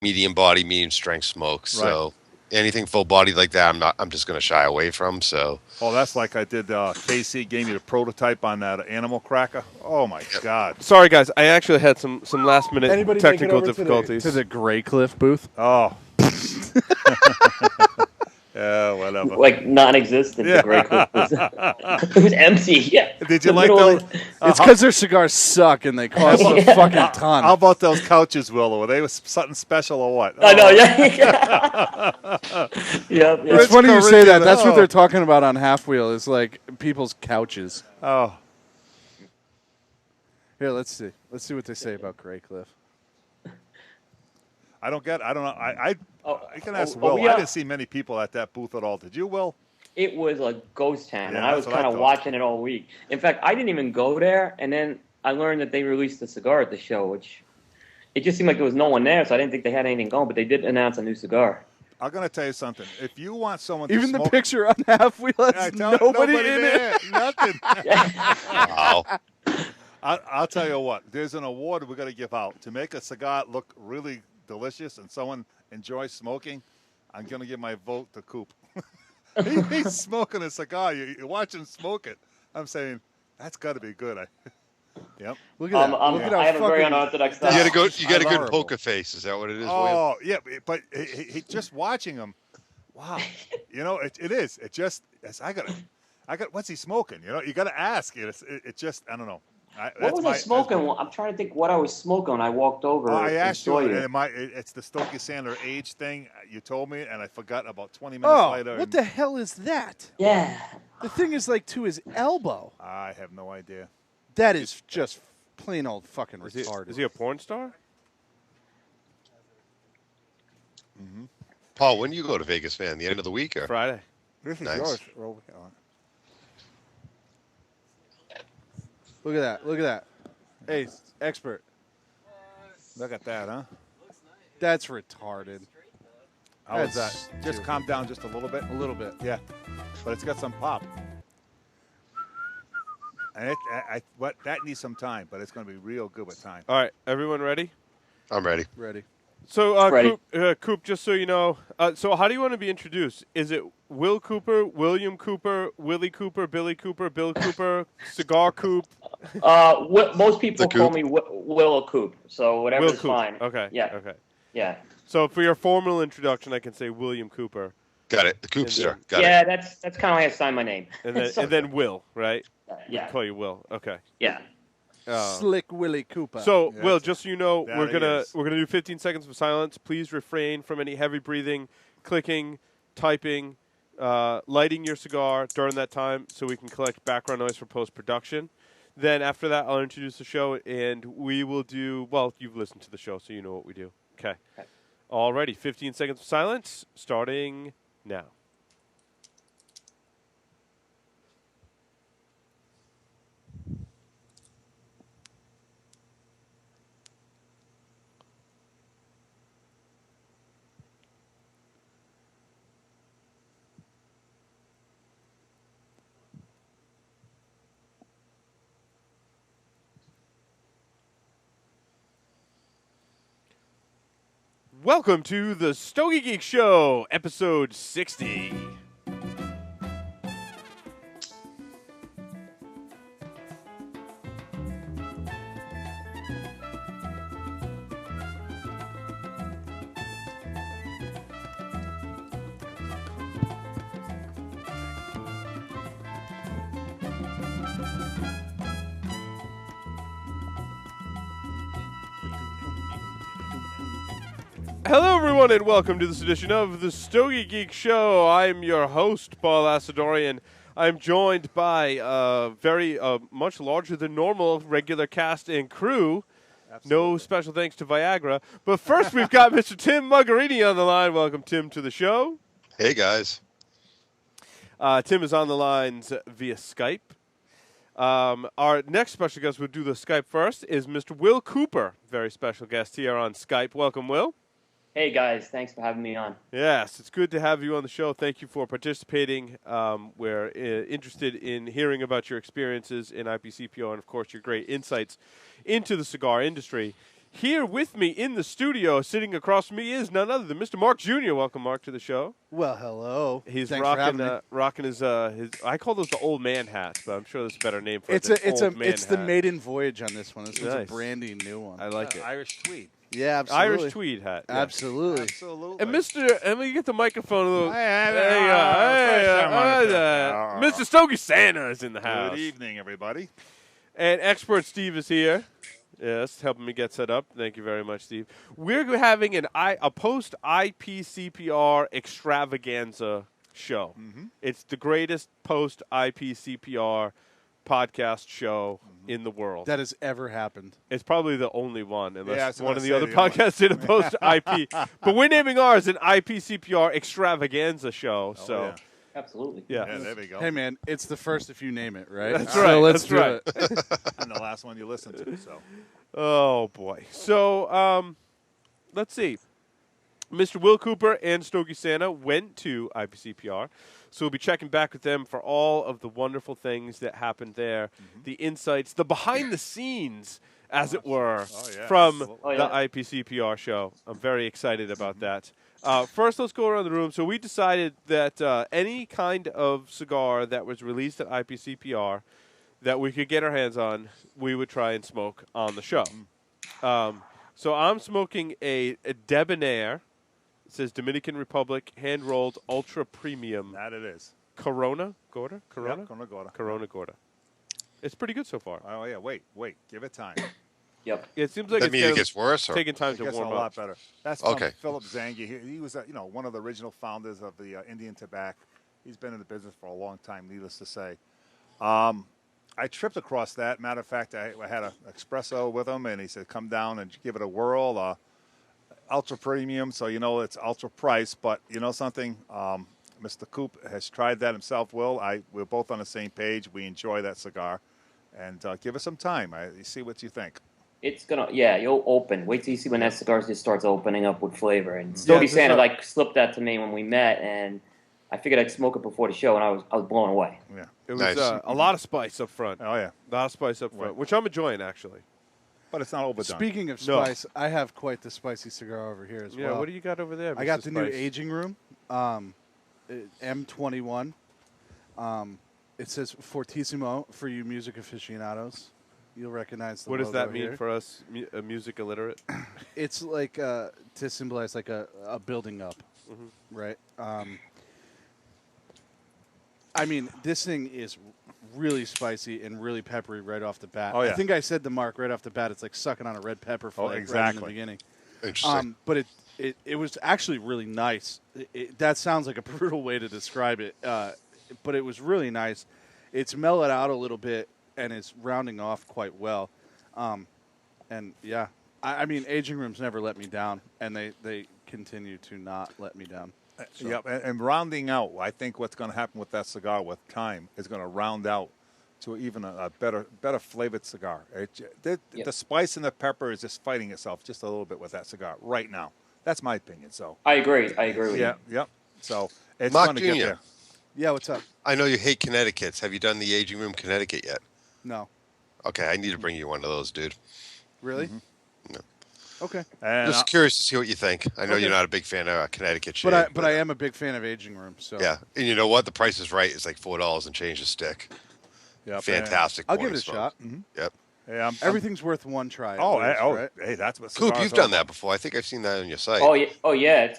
medium body, medium strength smoke. Right. So anything full body like that, I'm just going to shy away from. So Oh, that's like I did. KC gave me the prototype on that animal cracker. Oh my God. Sorry, guys. I actually had some last minute Anybody make it technical over difficulties. to the Grey Cliff booth? Oh. Yeah, whatever. Like non-existent. Yeah. The Grey Cliff was it was empty. Yeah. Did you The like middle those? of the- It's because their cigars suck and they cost a fucking ton. How about those couches, Willow? Were they something special or what? I know. Yeah. Yep. It's funny you say that. That's what Oh. they're talking about on Half Wheel. Is like people's couches. Oh. Here, let's see. Let's see what they say about Grey Cliff. I don't know. I can ask oh, Will. yeah. I didn't see many people at that booth at all. Did you, Will? It was a ghost town, Yeah, and I was that's what I kind of thought. watching it all week. In fact, I didn't even go there, and then I learned that they released a cigar at the show, which it just seemed like there was no one there, so I didn't think they had anything going. But they did announce a new cigar. I'm gonna tell you something. If you want someone, Even to the smoke, picture on Half Wheel has nobody in it. Nothing. wow. I'll tell you what. There's an award we're gonna give out to make a cigar look really delicious and someone enjoys smoking. I'm gonna give my vote to Coop. He's smoking a cigar. You watch him smoke it. I'm saying that's got to be good. Yep. Look at that. Look at how I have a very fucking- unorthodox You style. got a good horrible. poker face. Is that what it is? William? Oh yeah, but he just watching him. Wow. It is. I got. What's he smoking? You got to ask. It just. I don't know. What was I smoking? I'm trying to think what I was smoking when I walked over. I and asked saw you, and it's the Stogie Sander age thing. You told me, and I forgot about 20 minutes Oh, later. what the hell is that? Yeah. The thing is like to his elbow. I have no idea. That is just plain old fucking retarded. Is he a porn star? Mm-hmm. Paul, when do you go to Vegas, man? The end of the week or Friday. This is Nice. yours. Look at that. Look at that. Hey, expert. Look at that, huh? That's retarded. How is That's that? Just calm down just a little bit. A little bit. Yeah, but it's got some pop. And that needs some time, but it's going to be real good with time. All right, everyone ready? I'm ready. Ready. So, Ready. Coop, just so you know, so how do you want to be introduced? Is it Will Cooper, William Cooper, Willie Cooper, Billy Cooper, Bill Cooper, Cigar Coop? Most people The call Coop? me Will or Coop, so whatever's Will Coop. fine. Okay. Yeah. Okay. Yeah. So for your formal introduction, I can say William Cooper, Got it. The Coopster. Got yeah, it. that's kind of how I sign my name. and then Will, right? Yeah. Call you Will. Okay. Yeah. Slick Willie Cooper. So, Yeah, Will, just so you know, that we're he gonna is. do 15 seconds of silence. Please refrain from any heavy breathing, clicking, typing, lighting your cigar during that time, so we can collect background noise for post production. Then after that, I'll introduce the show, and we will do. Well, you've listened to the show, so you know what we do. Okay. Alrighty, 15 seconds of silence, starting now. Welcome to the Stogie Geek Show, episode 60. Hello, everyone, and welcome to this edition of the Stogie Geek Show. I'm your host, Paul Asadorian. I'm joined by a very much larger than normal regular cast and crew. No special thanks to Viagra. But first, we've got Mr. Tim Muggerini on the line. Welcome, Tim, to the show. Hey, guys. Tim is on the lines via Skype. Our next special guest, we'll do the Skype first, is Mr. Will Cooper. Very special guest here on Skype. Welcome, Will. Hey guys, thanks for having me on. Yes, it's good to have you on the show. Thank you for participating. We're interested in hearing about your experiences in IPCPO and, of course, your great insights into the cigar industry. Here with me in the studio, sitting across from me, is none other than Mr. Mark Jr. Welcome, Mark, to the show. Well, hello. He's Thanks for having me. rocking his. I call those the old man hats, but I'm sure there's a better name for It's it. it's the maiden voyage on this one. This one's a Nice. brandy new one. I like it. Irish tweed. Yeah, absolutely. Irish tweed hat. Yeah. Absolutely. Absolutely. And Mr. And we get the microphone a little. Hey, There you go. Mr. Stogie Santa is in the house. Good evening, everybody. And expert Steve is here. Yes, helping me get set up. Thank you very much, Steve. We're having a post IPCPR extravaganza show. Mm-hmm. It's the greatest post IPCPR podcast show in the world. That has ever happened. It's probably the only one, Yeah, I unless was one gonna of the say other the only podcasts did a post IP. But we're naming ours an IPCPR extravaganza show. So, yeah. Absolutely. yeah. Yeah, there we go. Hey, man, it's the first if you name it, right? That's So right, let's that's do it. And the last one you listened to. So Oh boy. So let's see. Mr. Will Cooper and Stogie Santa went to IPCPR, so we'll be checking back with them for all of the wonderful things that happened there, the insights, the behind the scenes, as it were, Oh, yeah, from absolutely. Oh, yeah. the IPCPR show. I'm very excited about that. First, let's go around the room. So we decided that any kind of cigar that was released at IPCPR that we could get our hands on, we would try and smoke on the show. So I'm smoking a Debonair. It says Dominican Republic hand-rolled ultra premium that it is. Corona Gorda. Corona. Yep, Corona Gorda. Corona Gorda. It's pretty good so far. Oh yeah, wait, give it time. Yep. It seems like That it's mean it gets worse? Or? taking time It to gets a warm lot up. better. That's from Okay. Philip Zangi. He was, one of the original founders of the Indian tobacco. He's been in the business for a long time, needless to say. I tripped across that. Matter of fact, I had an espresso with him, and he said, "Come down and give it a whirl." Ultra premium, so it's ultra price. But you know something, Mr. Coop has tried that himself. We're both on the same page. We enjoy that cigar, and give it some time. See what you think. It's gonna, you'll open. Wait till you see when that cigar just starts opening up with flavor. And Stogie this Santa is slipped that to me when we met, and I figured I'd smoke it before the show, and I was blown away. Yeah. It was Nice. a lot of spice up front. Oh yeah. A lot of spice up front, Right. which I'm enjoying actually. But it's not overdone. Speaking of No. spice, I have quite the spicy cigar over here as Yeah. well. What do you got over there? I got Mr. the new Spice? aging room, M21. It says Fortissimo for you music aficionados. You'll recognize the What does logo that mean here. for us, music illiterate? It's like to symbolize like a building up, right? I mean, this thing is really spicy and really peppery right off the bat. Oh, yeah. I think I said to Mark right off the bat, it's like sucking on a red pepper flake right in the exactly. beginning. Interesting. But it was actually really nice. That sounds like a brutal way to describe it, but it was really nice. It's mellowed out a little bit and it's rounding off quite well. And yeah, I mean, aging rooms never let me down, and they continue to not let me down. So. Yep, and rounding out, I think what's going to happen with that cigar with time is going to round out to even a better flavored cigar. The spice and the pepper is just fighting itself just a little bit with that cigar right now. That's my opinion. So I agree with you. Yep. So it's Mark going to get Jr. there. Yeah, what's up? I know you hate Connecticut's. Have you done the aging room Connecticut yet? No, Okay, I need to bring you one of those, dude. really? No. Okay, And Just curious to see what you think. I know you're not a big fan of Connecticut shade. but I am a big fan of aging room. So Yeah, and you know what? The price is right. It's like $4 and change a stick. yep, Fantastic. I'll give morning it a smoke. shot. Yep. And, I'm- Everything's worth one try. at Oh, least, right? hey, that's what. Coop, cigars you've are done about. that before. I think I've seen that on your site. Oh yeah.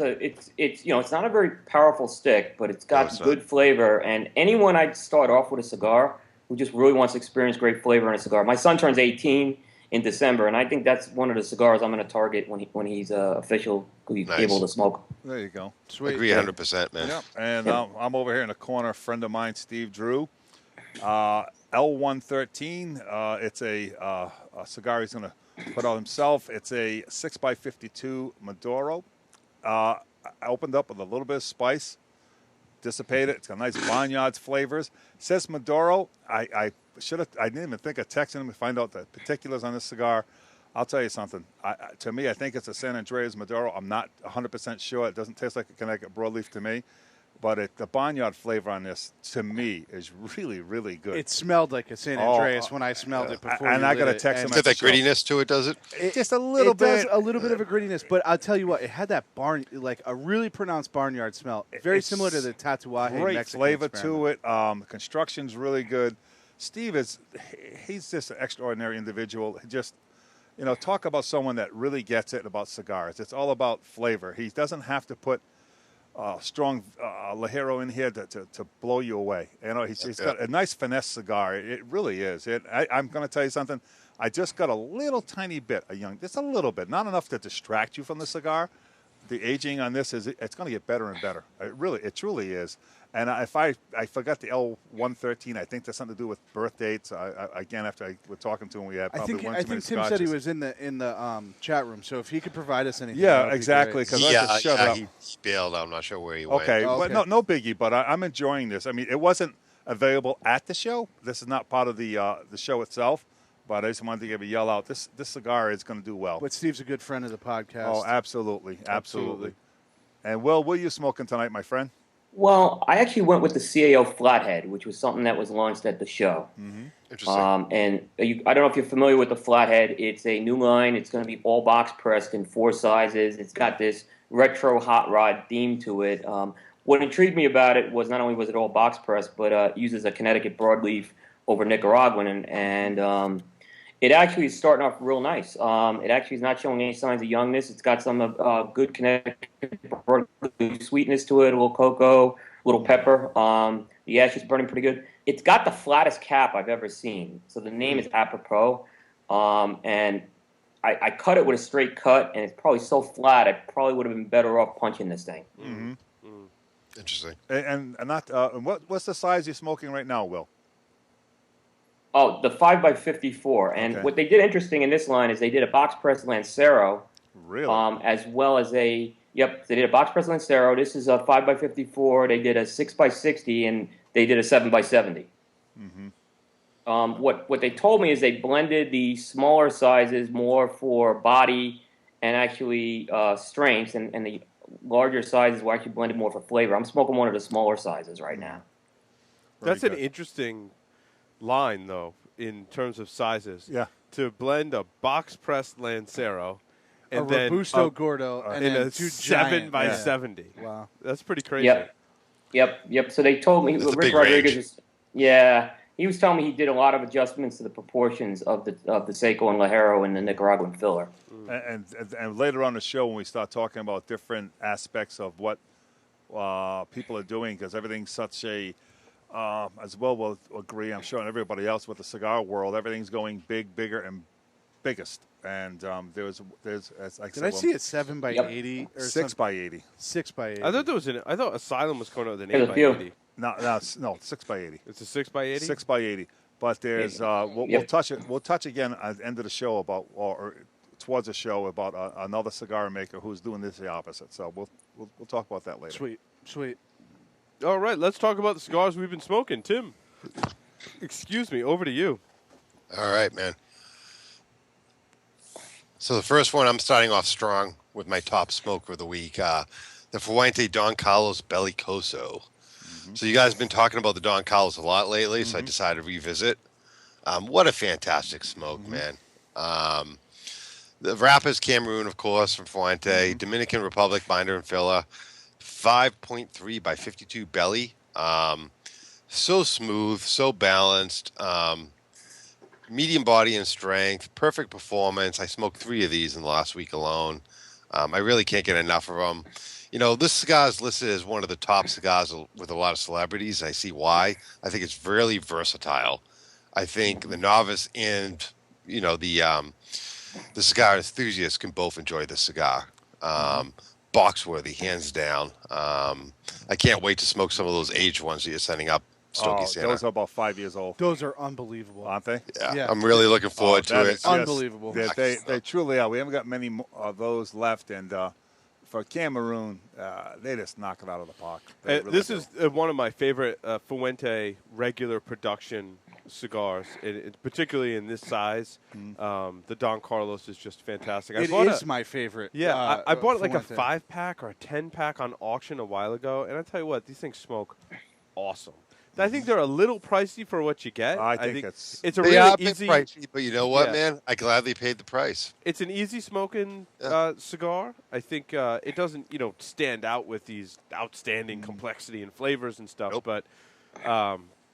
It's not a very powerful stick, but it's No, got it's good flavor. And anyone I'd start off with a cigar who just really wants to experience great flavor in a cigar. My son turns 18 in December, and I think that's one of the cigars I'm going to target when he's official, he's Nice. able to smoke. There you go. I Sweet. agree 100%, man. Yep. And I'm over here in the corner. A friend of mine, Steve Drew, L113. It's a cigar he's going to put out himself. It's a 6x52 Maduro. I opened up with a little bit of spice, dissipated. It's got nice barnyards flavors. Says Maduro. I didn't even think of texting him to find out the particulars on this cigar. I'll tell you something. To me, I think it's a San Andreas Maduro. I'm not 100% sure. It doesn't taste like a Connecticut broadleaf to me. But the barnyard flavor on this, to me, is really, really good. It smelled like a San Andreas when I smelled it before. And you I lit got to it, text and him Got at that the show. grittiness to it, does it? Just a little it does bit. a little bit of a grittiness, but I'll tell you what, it had that like a really pronounced barnyard smell, very It's similar to the Tatuaje Great Mexican flavor experiment. to it. Construction's really good. Steve he's just an extraordinary individual. Just, talk about someone that really gets it about cigars. It's all about flavor. He doesn't have to put strong Ligero in here to blow you away. He's got a nice finesse cigar. It really is. I'm going to tell you something. I just got a little tiny bit just a little bit, not enough to distract you from the cigar. The aging on this it's going to get better and better. It truly is. And if I forgot the L113, I think that's something to do with birth dates. Again, after I was talking to him, we had I probably think one I too many think Tim said he scotches. was in the chat room, so if he could provide us anything, Yeah, that would be exactly, great. 'cause I just shut up. He bailed. I'm not sure where he went. Okay, Oh, but okay. no biggie. But I'm enjoying this. I mean, it wasn't available at the show. This is not part of the show itself. But I just wanted to give a yell out. This cigar is going to do well. But Steve's a good friend of the podcast. Oh, absolutely. And Will, what are you smoking tonight, my friend? Well, I actually went with the CAO Flathead, which was something that was launched at the show. Interesting. I don't know if you're familiar with the Flathead. It's a new line. It's going to be all box pressed in 4 sizes. It's got this retro hot rod theme to it. What intrigued me about it was not only was it all box pressed, but it uses a Connecticut broadleaf over Nicaraguan, and it actually is starting off real nice. It actually is not showing any signs of youngness. It's got some good Connecticut broadleaf sweetness to it, a little cocoa, a little pepper. The ash is burning pretty good. It's got the flattest cap I've ever seen. So the name is apropos. And I cut it with a straight cut, and it's probably so flat, I probably would have been better off punching this thing. Interesting. And not what's the size you're smoking right now, Will? Oh, the 5x54. And Okay. what they did interesting in this line is they did a box press Lancero, Really? as well as they did a box press Lancero. This is a 5x54. They did a 6x60, and they did a 7x70. What they told me is they blended the smaller sizes more for body and actually strength, and the larger sizes were actually blended more for flavor. I'm smoking one of the smaller sizes right now. That's Very an good. interesting line, though, in terms of sizes. Yeah. To blend a box pressed Lancero a and then Robusto Gordo and in then a 2 7 giant. by Yeah. 70. Wow. That's pretty crazy. Yep. So they told me That's a Rick big Rodriguez range. he was telling me he did a lot of adjustments to the proportions of the Seiko and Ligero and the Nicaraguan filler. And later on the show, when we start talking about different aspects of what people are doing, because everything's such a, as well will agree, I'm sure, and everybody else with the cigar world, everything's going big, bigger, and biggest. And there's as I Did said, I see it 7 by Yep. 80 or 6 by 80. 6 by 80? I thought Asylum was coming out with an There's 8 a by few. 80. No, 6 by 80. It's a 6 by 80? 6 by 80. But there's we'll Yep. touch it. We'll touch again at the end of the show about or towards the show about another cigar maker who's doing this the opposite. So we'll talk about that later. Sweet. All right, let's talk about the cigars we've been smoking. Tim, excuse me, over to you. All right, man. So the first one, I'm starting off strong with my top smoker of the week, the Fuente Don Carlos Bellicoso. So you guys have been talking about the Don Carlos a lot lately, so I decided to revisit. What a fantastic smoke, man. The wrapper is Cameroon, of course, from Fuente. Dominican Republic binder and filler. 5.3 by 52 belly. So smooth, so balanced. Medium body and strength. Perfect performance. I smoked 3 of these in the last week alone. I really can't get enough of them. You know, this cigar is listed as one of the top cigars with a lot of celebrities. I see why. I think it's really versatile. I think the novice and, you know, the cigar enthusiast can both enjoy this cigar. Box-worthy, hands down. I can't wait to smoke some of those aged ones that you're sending up, Stogie Santa. Those are about 5 years old, Those are unbelievable. aren't they? Yeah. I'm really looking forward to That it. is just- Unbelievable. They truly are. We haven't got many of those left, and for Cameroon, they just knock it out of the park. They really This do. is one of my favorite Fuente regular production cigars, particularly in this size. The Don Carlos is just fantastic. It is my favorite. Yeah, I bought like a Fuente. 5-pack or a 10-pack on auction a while ago, and I tell you what, these things smoke awesome. I think they're a little pricey for what you get. I think it's a They really are a bit easy. pricey, but you know what, Yeah. man? I gladly paid the price. It's an easy smoking cigar. I think it doesn't, stand out with these outstanding complexity and flavors and stuff. Nope. But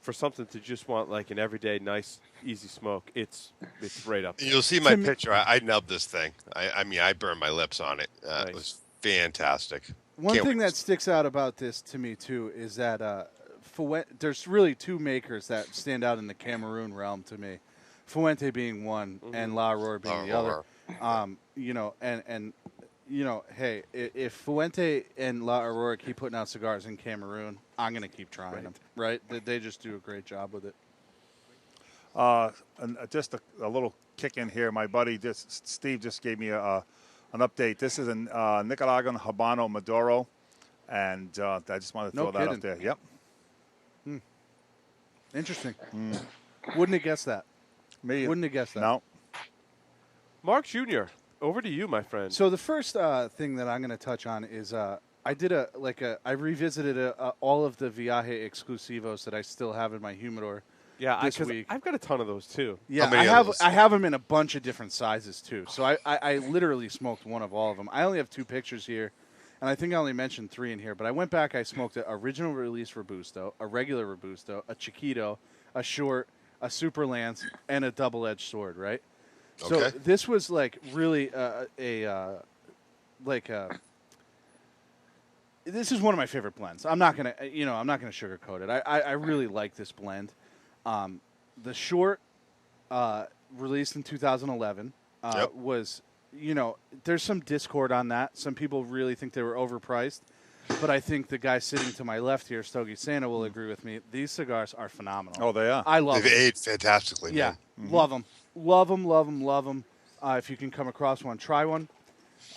for something to just want like an everyday nice, easy smoke, it's right up there. You'll see my picture. I nubbed this thing. I mean, I burned my lips on it. Nice. It was fantastic. One Can't thing wait. that sticks out about this to me too is that there's really two makers that stand out in the Cameroon realm to me. Fuente being one, and La Aurora being the other. Hey, if Fuente and La Aurora keep putting out cigars in Cameroon, I'm gonna keep trying them. Right? They just do a great job with it. And just a little kick in here. My buddy Steve just gave me an update. This is a Nicaraguan Habano Maduro, and I just wanted to No throw that kidding. up there. Yep. Interesting. Wouldn't have guessed that. Me. Wouldn't have guessed that. No. Mark Jr., over to you, my friend. So the first thing that I'm going to touch on is I did I revisited all of the Viaje Exclusivos that I still have in my humidor. yeah, this because week. I've got a ton of those too. Yeah, many I of those? have them in a bunch of different sizes too. So I literally smoked one of all of them. I only have 2 pictures here, and I think I only mentioned 3 in here. But I went back. I smoked an original release Robusto, a regular Robusto, a Chiquito, a short, a Super Lance, and a double-edged sword. Right. So Okay. this was like really this is one of my favorite blends. I'm not gonna sugarcoat it. I really like this blend. The short, released in 2011, Yep. was, there's some discord on that. Some people really think they were overpriced, but I think the guy sitting to my left here, Stogie Santa, will agree with me. These cigars are phenomenal. Oh, they are. I love They've them. aged fantastically, Yeah, man. love them. Love them, love them, love them. If you can come across one, try one.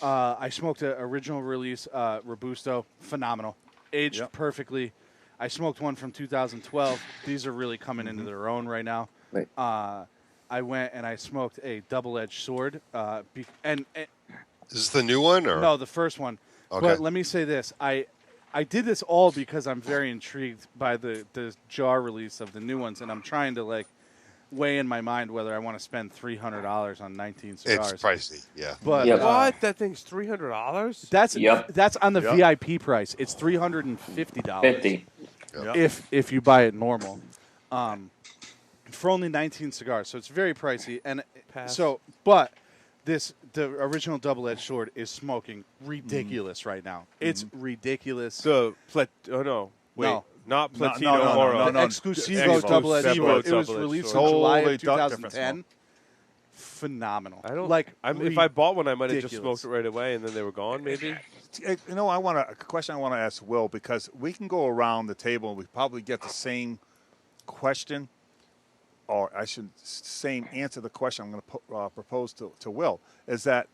I smoked an original release Robusto. Phenomenal. Aged Yep. perfectly. I smoked one from 2012. These are really coming into their own right now. Right. I went and I smoked a double-edged sword. And Is this the new one? Or? no, the first one. Okay. But let me say this. I did this all because I'm very intrigued by the jar release of the new ones, and I'm trying to weigh in my mind whether I want to spend $300 on 19 cigars. It's pricey, yeah. But Yep. What? That thing's $300? that's Yep. that's on the Yep. VIP price. It's $350 50. Yep. if you buy it normal, for only 19 cigars. So it's very pricey. And Pass. but the original double-edged sword is smoking ridiculous right now. It's ridiculous. Oh no, wait, No. not No, Platino no, no, Oro. no, no. Exclusivo Exclusivo double-edged sword. double-edged It was sword. released in Totally July of different 2010. smoke. Phenomenal. I don't like. if I bought one, I might have just ridiculous. smoked it right away, and then they were gone. Maybe. A question I want to ask Will, because we can go around the table and we probably get the same question, or I should same answer the question I'm going to propose to Will. Is that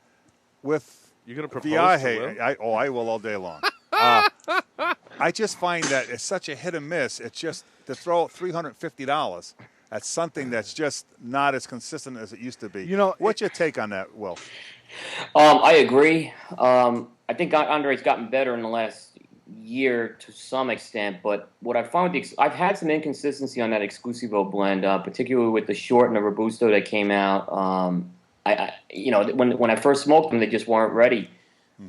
with You're gonna propose Viaje? to Will? I will all day long. I just find that it's such a hit and miss. It's just to throw out $350 at something that's just not as consistent as it used to be. What's your take on that, Will? I agree. I think Andre's gotten better in the last year to some extent, but what I found, I've had some inconsistency on that Exclusivo blend, particularly with the short and the Robusto that came out. When I first smoked them, they just weren't ready.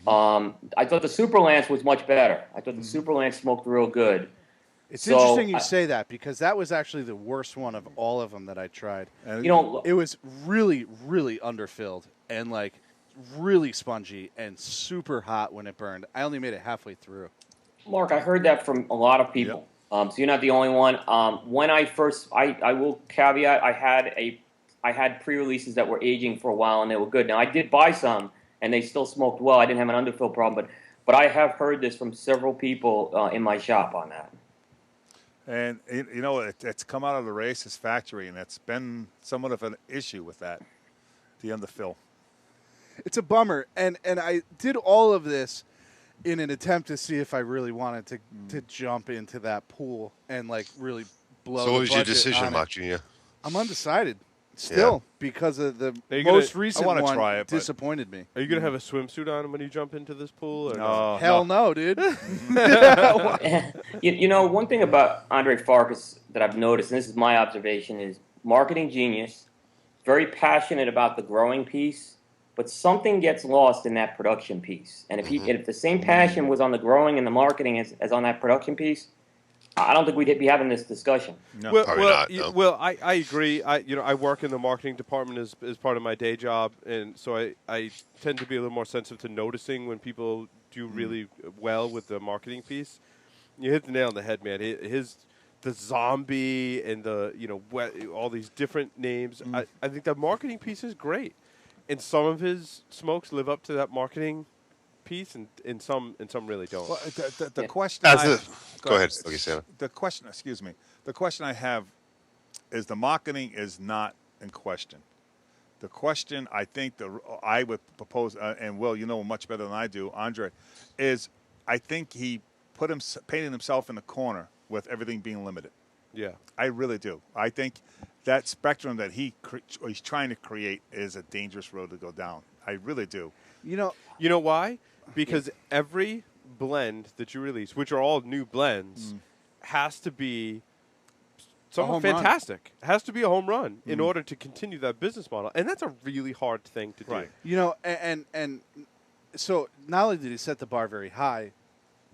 I thought the Super Lance was much better. I thought the Super Lance smoked real good. It's So, interesting you say that because that was actually the worst one of all of them that I tried. And It was really, really underfilled and really spongy and super hot when it burned. I only made it halfway through. Mark, I heard that from a lot of people. So you're not the only one. When I first, I will caveat, I had pre-releases that were aging for a while and they were good. Now I did buy some and they still smoked well. I didn't have an underfill problem, but I have heard this from several people in my shop on that. And it's come out of the Races factory, and it's been somewhat of an issue with that, the underfill. It's a bummer. And I did all of this in an attempt to see if I really wanted to jump into that pool and really blow So the what was your budget decision, on it. Mark Jr.? I'm undecided still because of the Are you most gonna- recent I wanna one try it, but- disappointed me. Are you going to have a swimsuit on when you jump into this pool? Or No, Hell no, dude. You know, one thing about Andre Farkas that I've noticed, and this is my observation, is marketing genius, very passionate about the growing piece, but something gets lost in that production piece. And if the same passion was on the growing and the marketing as on that production piece, I don't think we'd be having this discussion. No. Well, Probably well, not, y- no. well, I agree. I work in the marketing department as part of my day job, and so I tend to be a little more sensitive to noticing when people do really well with the marketing piece. You hit the nail on the head, man. The zombie and all these different names. I think the marketing piece is great, and some of his smokes live up to that marketing piece, and some really don't. Well, the Yeah. question. Go ahead, Stogie Santa. The question. Excuse me. The question I have is the marketing is not in question. The question I think I would propose, and Will, you know much better than I do, Andre, is I think he painted himself in the corner with everything being limited. Yeah. I really do. I think that spectrum that he's trying to create is a dangerous road to go down. I really do. You know, You know why? Because every blend that you release, which are all new blends, has to be something home run. fantastic. Has to be a home run in order to continue that business model, and that's a really hard thing to do. Right. you know, and so not only did he set the bar very high,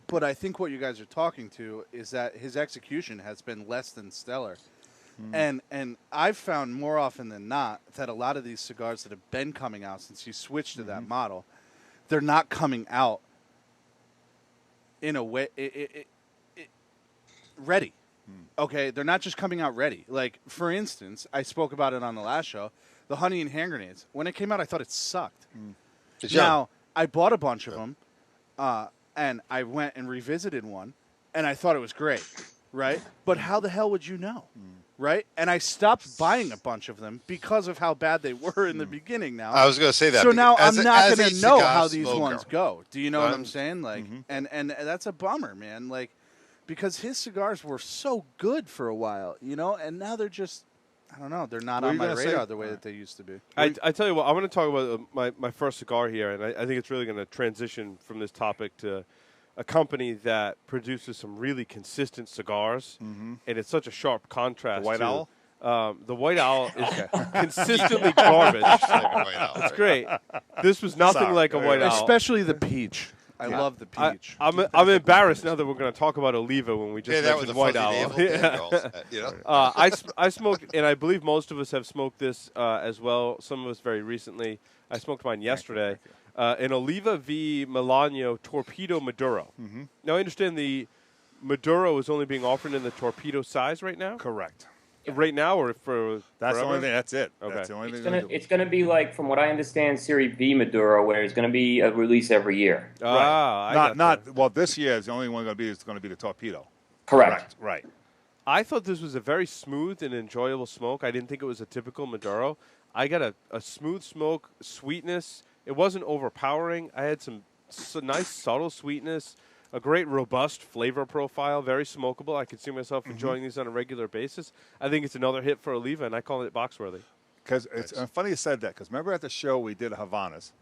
but I think what you guys are talking to is that his execution has been less than stellar. And I've found more often than not that a lot of these cigars that have been coming out since he switched to that model, they're not coming out in a way ready. Okay, they're not just coming out ready. Like, for instance, I spoke about it on the last show, the honey and hand grenades. When it came out, I thought it sucked. It's young. Now, I bought a bunch of them, and I went and revisited one, and I thought it was great, right? But how the hell would you know, right? And I stopped buying a bunch of them because of how bad they were in the beginning now. I was going to say that. So now as I'm a- not as going a to know cigar how these smoker. ones go. Do you know what I'm Um, saying? Like, and that's a bummer, man. Like, because his cigars were so good for a while, you know, and now they're just, I don't know, they're not What on were you my gonna say? radar the way that they used to be. I tell you what, I want to talk about my first cigar here, and I think it's really going to transition from this topic to a company that produces some really consistent cigars, and it's such a sharp contrast. The White to, Owl? The White Owl is consistently garbage. It's great. This was nothing Sorry. like a White Owl. Especially the peach. I love the peach. I'm embarrassed now that we're going to talk about Oliva when we just Yeah, that was mentioned a White fuzzy Owl. navel. Yeah. Girls, you know? I smoked, and I believe most of us have smoked this as well. Some of us very recently. I smoked mine yesterday. An Oliva v. Milano Torpedo Maduro. Now, I understand the Maduro is only being offered in the Torpedo size right now? Correct. Right now or for That's forever? the only thing. That's it. Okay. That's the only It's thing. gonna it's gonna be like, from what I understand, Series B Maduro, where it's gonna be a release every year. Ah, I got that. Well, this year is the only one going to be the Torpedo. Correct. Right. I thought this was a very smooth and enjoyable smoke. I didn't think it was a typical Maduro. I got a smooth smoke, sweetness. It wasn't overpowering. I had some nice subtle sweetness, a great robust flavor profile, very smokable. I could see myself enjoying these on a regular basis. I think it's another hit for Oliva, and I call it box-worthy. Because it's funny you said that. Because remember at the show we did Havanas,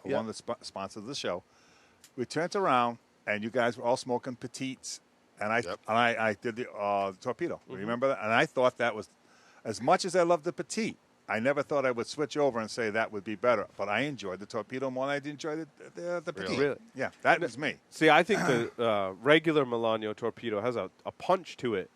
Yeah. one of the sponsors of the show. We turned around and you guys were all smoking petites, and I did the Torpedo. Remember that? And I thought that was, as much as I love the petite, I never thought I would switch over and say that would be better. But I enjoyed the Torpedo more than I did enjoy the petite. Really? Yeah, that was me. See, I think the regular Milano Torpedo has a punch to it.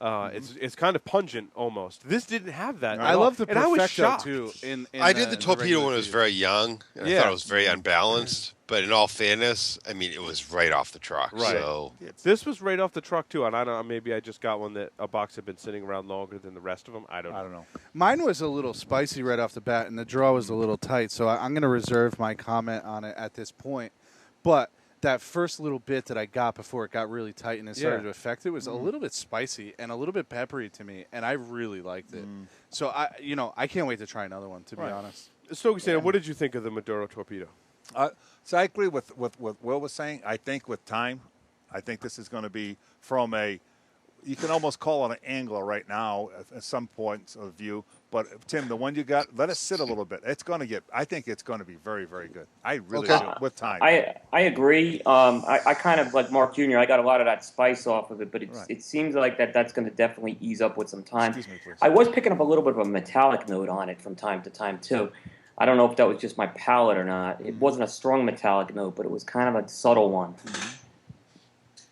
It's kind of pungent almost. This didn't have that. I at all. love the and I was Perfecto, shocked. too. I did the in Torpedo regular when I was season. very young, and I Yeah. thought it was very unbalanced. But in all fairness, I mean, it was right off the truck. Right. So This was right off the truck too, and I don't know. Maybe I just got one that a box had been sitting around longer than the rest of them. I don't know. Mine was a little spicy right off the bat, and the draw was a little tight, so I'm going to reserve my comment on it at this point. But that first little bit that I got before it got really tight and it started to affect it was a little bit spicy and a little bit peppery to me, and I really liked it. So I can't wait to try another one, to be honest. Stogie Santa, what did you think of the Maduro Torpedo? So I agree with what Will was saying. I think with time, I think this is going to be from a you can almost call it an angler right now at some points of view. But Tim, the one you got, let it sit a little bit. I think it's going to be very, very good. I really do with time. I agree. I kind of like Mark Jr. I got a lot of that spice off of it, but it seems like that's going to definitely ease up with some time. Excuse me, please. I was picking up a little bit of a metallic note on it from time to time too. I don't know if that was just my palate or not. It wasn't a strong metallic note, but it was kind of a subtle one.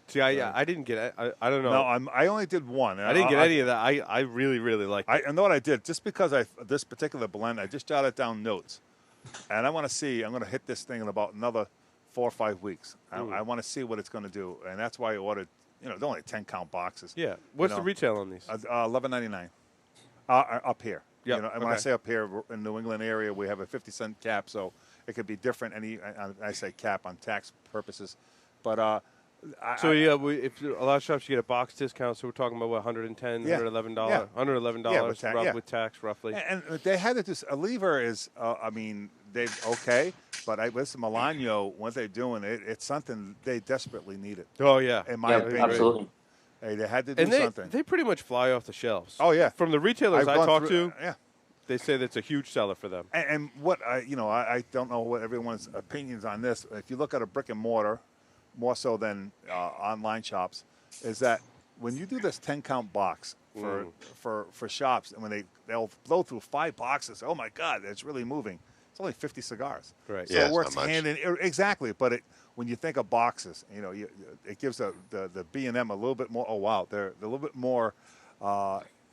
See, I didn't get it. I don't know. No, I only did one. I didn't get any of that. I really, really liked it. I know what I did. Just because this particular blend, I just jotted down notes. And I want to see, I'm going to hit this thing in about another 4 or 5 weeks. I want to see what it's going to do. And that's why I ordered, they're only 10-count boxes. Yeah. What's the retail on these? $11.99 up here. Yep. And when I say up here in New England area, we have a 50-cent cap, so it could be different. I say cap on tax purposes. But if a lot of shops you get a box discount, so we're talking about what, $110, $111, $111 with tax roughly. And they had to do a lever is, they've okay, but with Milano, what they're doing, it's something they desperately needed. Oh yeah, in my opinion, absolutely. Hey, they had to do something. They pretty much fly off the shelves. Oh yeah, from the retailers I talked to, yeah. They say that's a huge seller for them. And what I don't know what everyone's opinions on this. If you look at a brick and mortar, more so than online shops, is that when you do this 10-count box for shops, and when they'll blow through 5 boxes, oh my God, it's really moving. It's only 50 cigars, so it works hand in exactly. But when you think of boxes, it gives the B&M a little bit more. Oh wow, they're a little bit more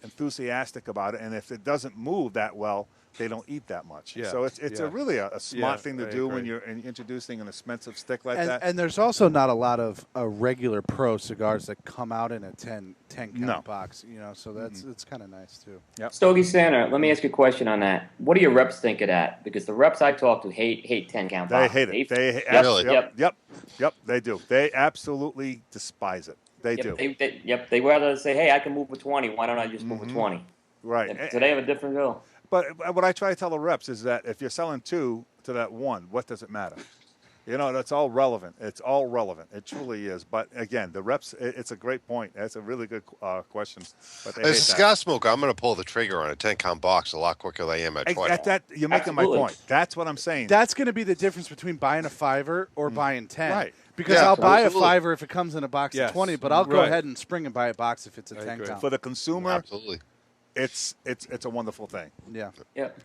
enthusiastic about it, and if it doesn't move that well, they don't eat that much. Yeah. So it's really a smart thing to do when you're introducing an expensive stick like that. And there's also not a lot of regular pro cigars that come out in a 10-count box, so it's kind of nice too. Yep. Stogie Santa, let me ask you a question on that. What do your reps think of that? Because the reps I talk to hate 10-count boxes. They hate it. Yep, they do. They absolutely despise it. They do. They rather say, hey, I can move with 20. Why don't I just move with 20? Right. So they have a different deal. But what I try to tell the reps is that if you're selling 2 to that 1, what does it matter? That's all relevant. It's all relevant. It truly is. But again, the reps, it's a great point. That's a really good question. But as a cigar smoker, I'm going to pull the trigger on a 10-count box a lot quicker than I am at 20. You're making my point. That's what I'm saying. That's going to be the difference between buying a 5er or buying 10. Right. Because I'll buy a 5er if it comes in a box of 20, but I'll go ahead and spring and buy a box if it's a 10-count. For the consumer, absolutely. It's a wonderful thing. Yeah.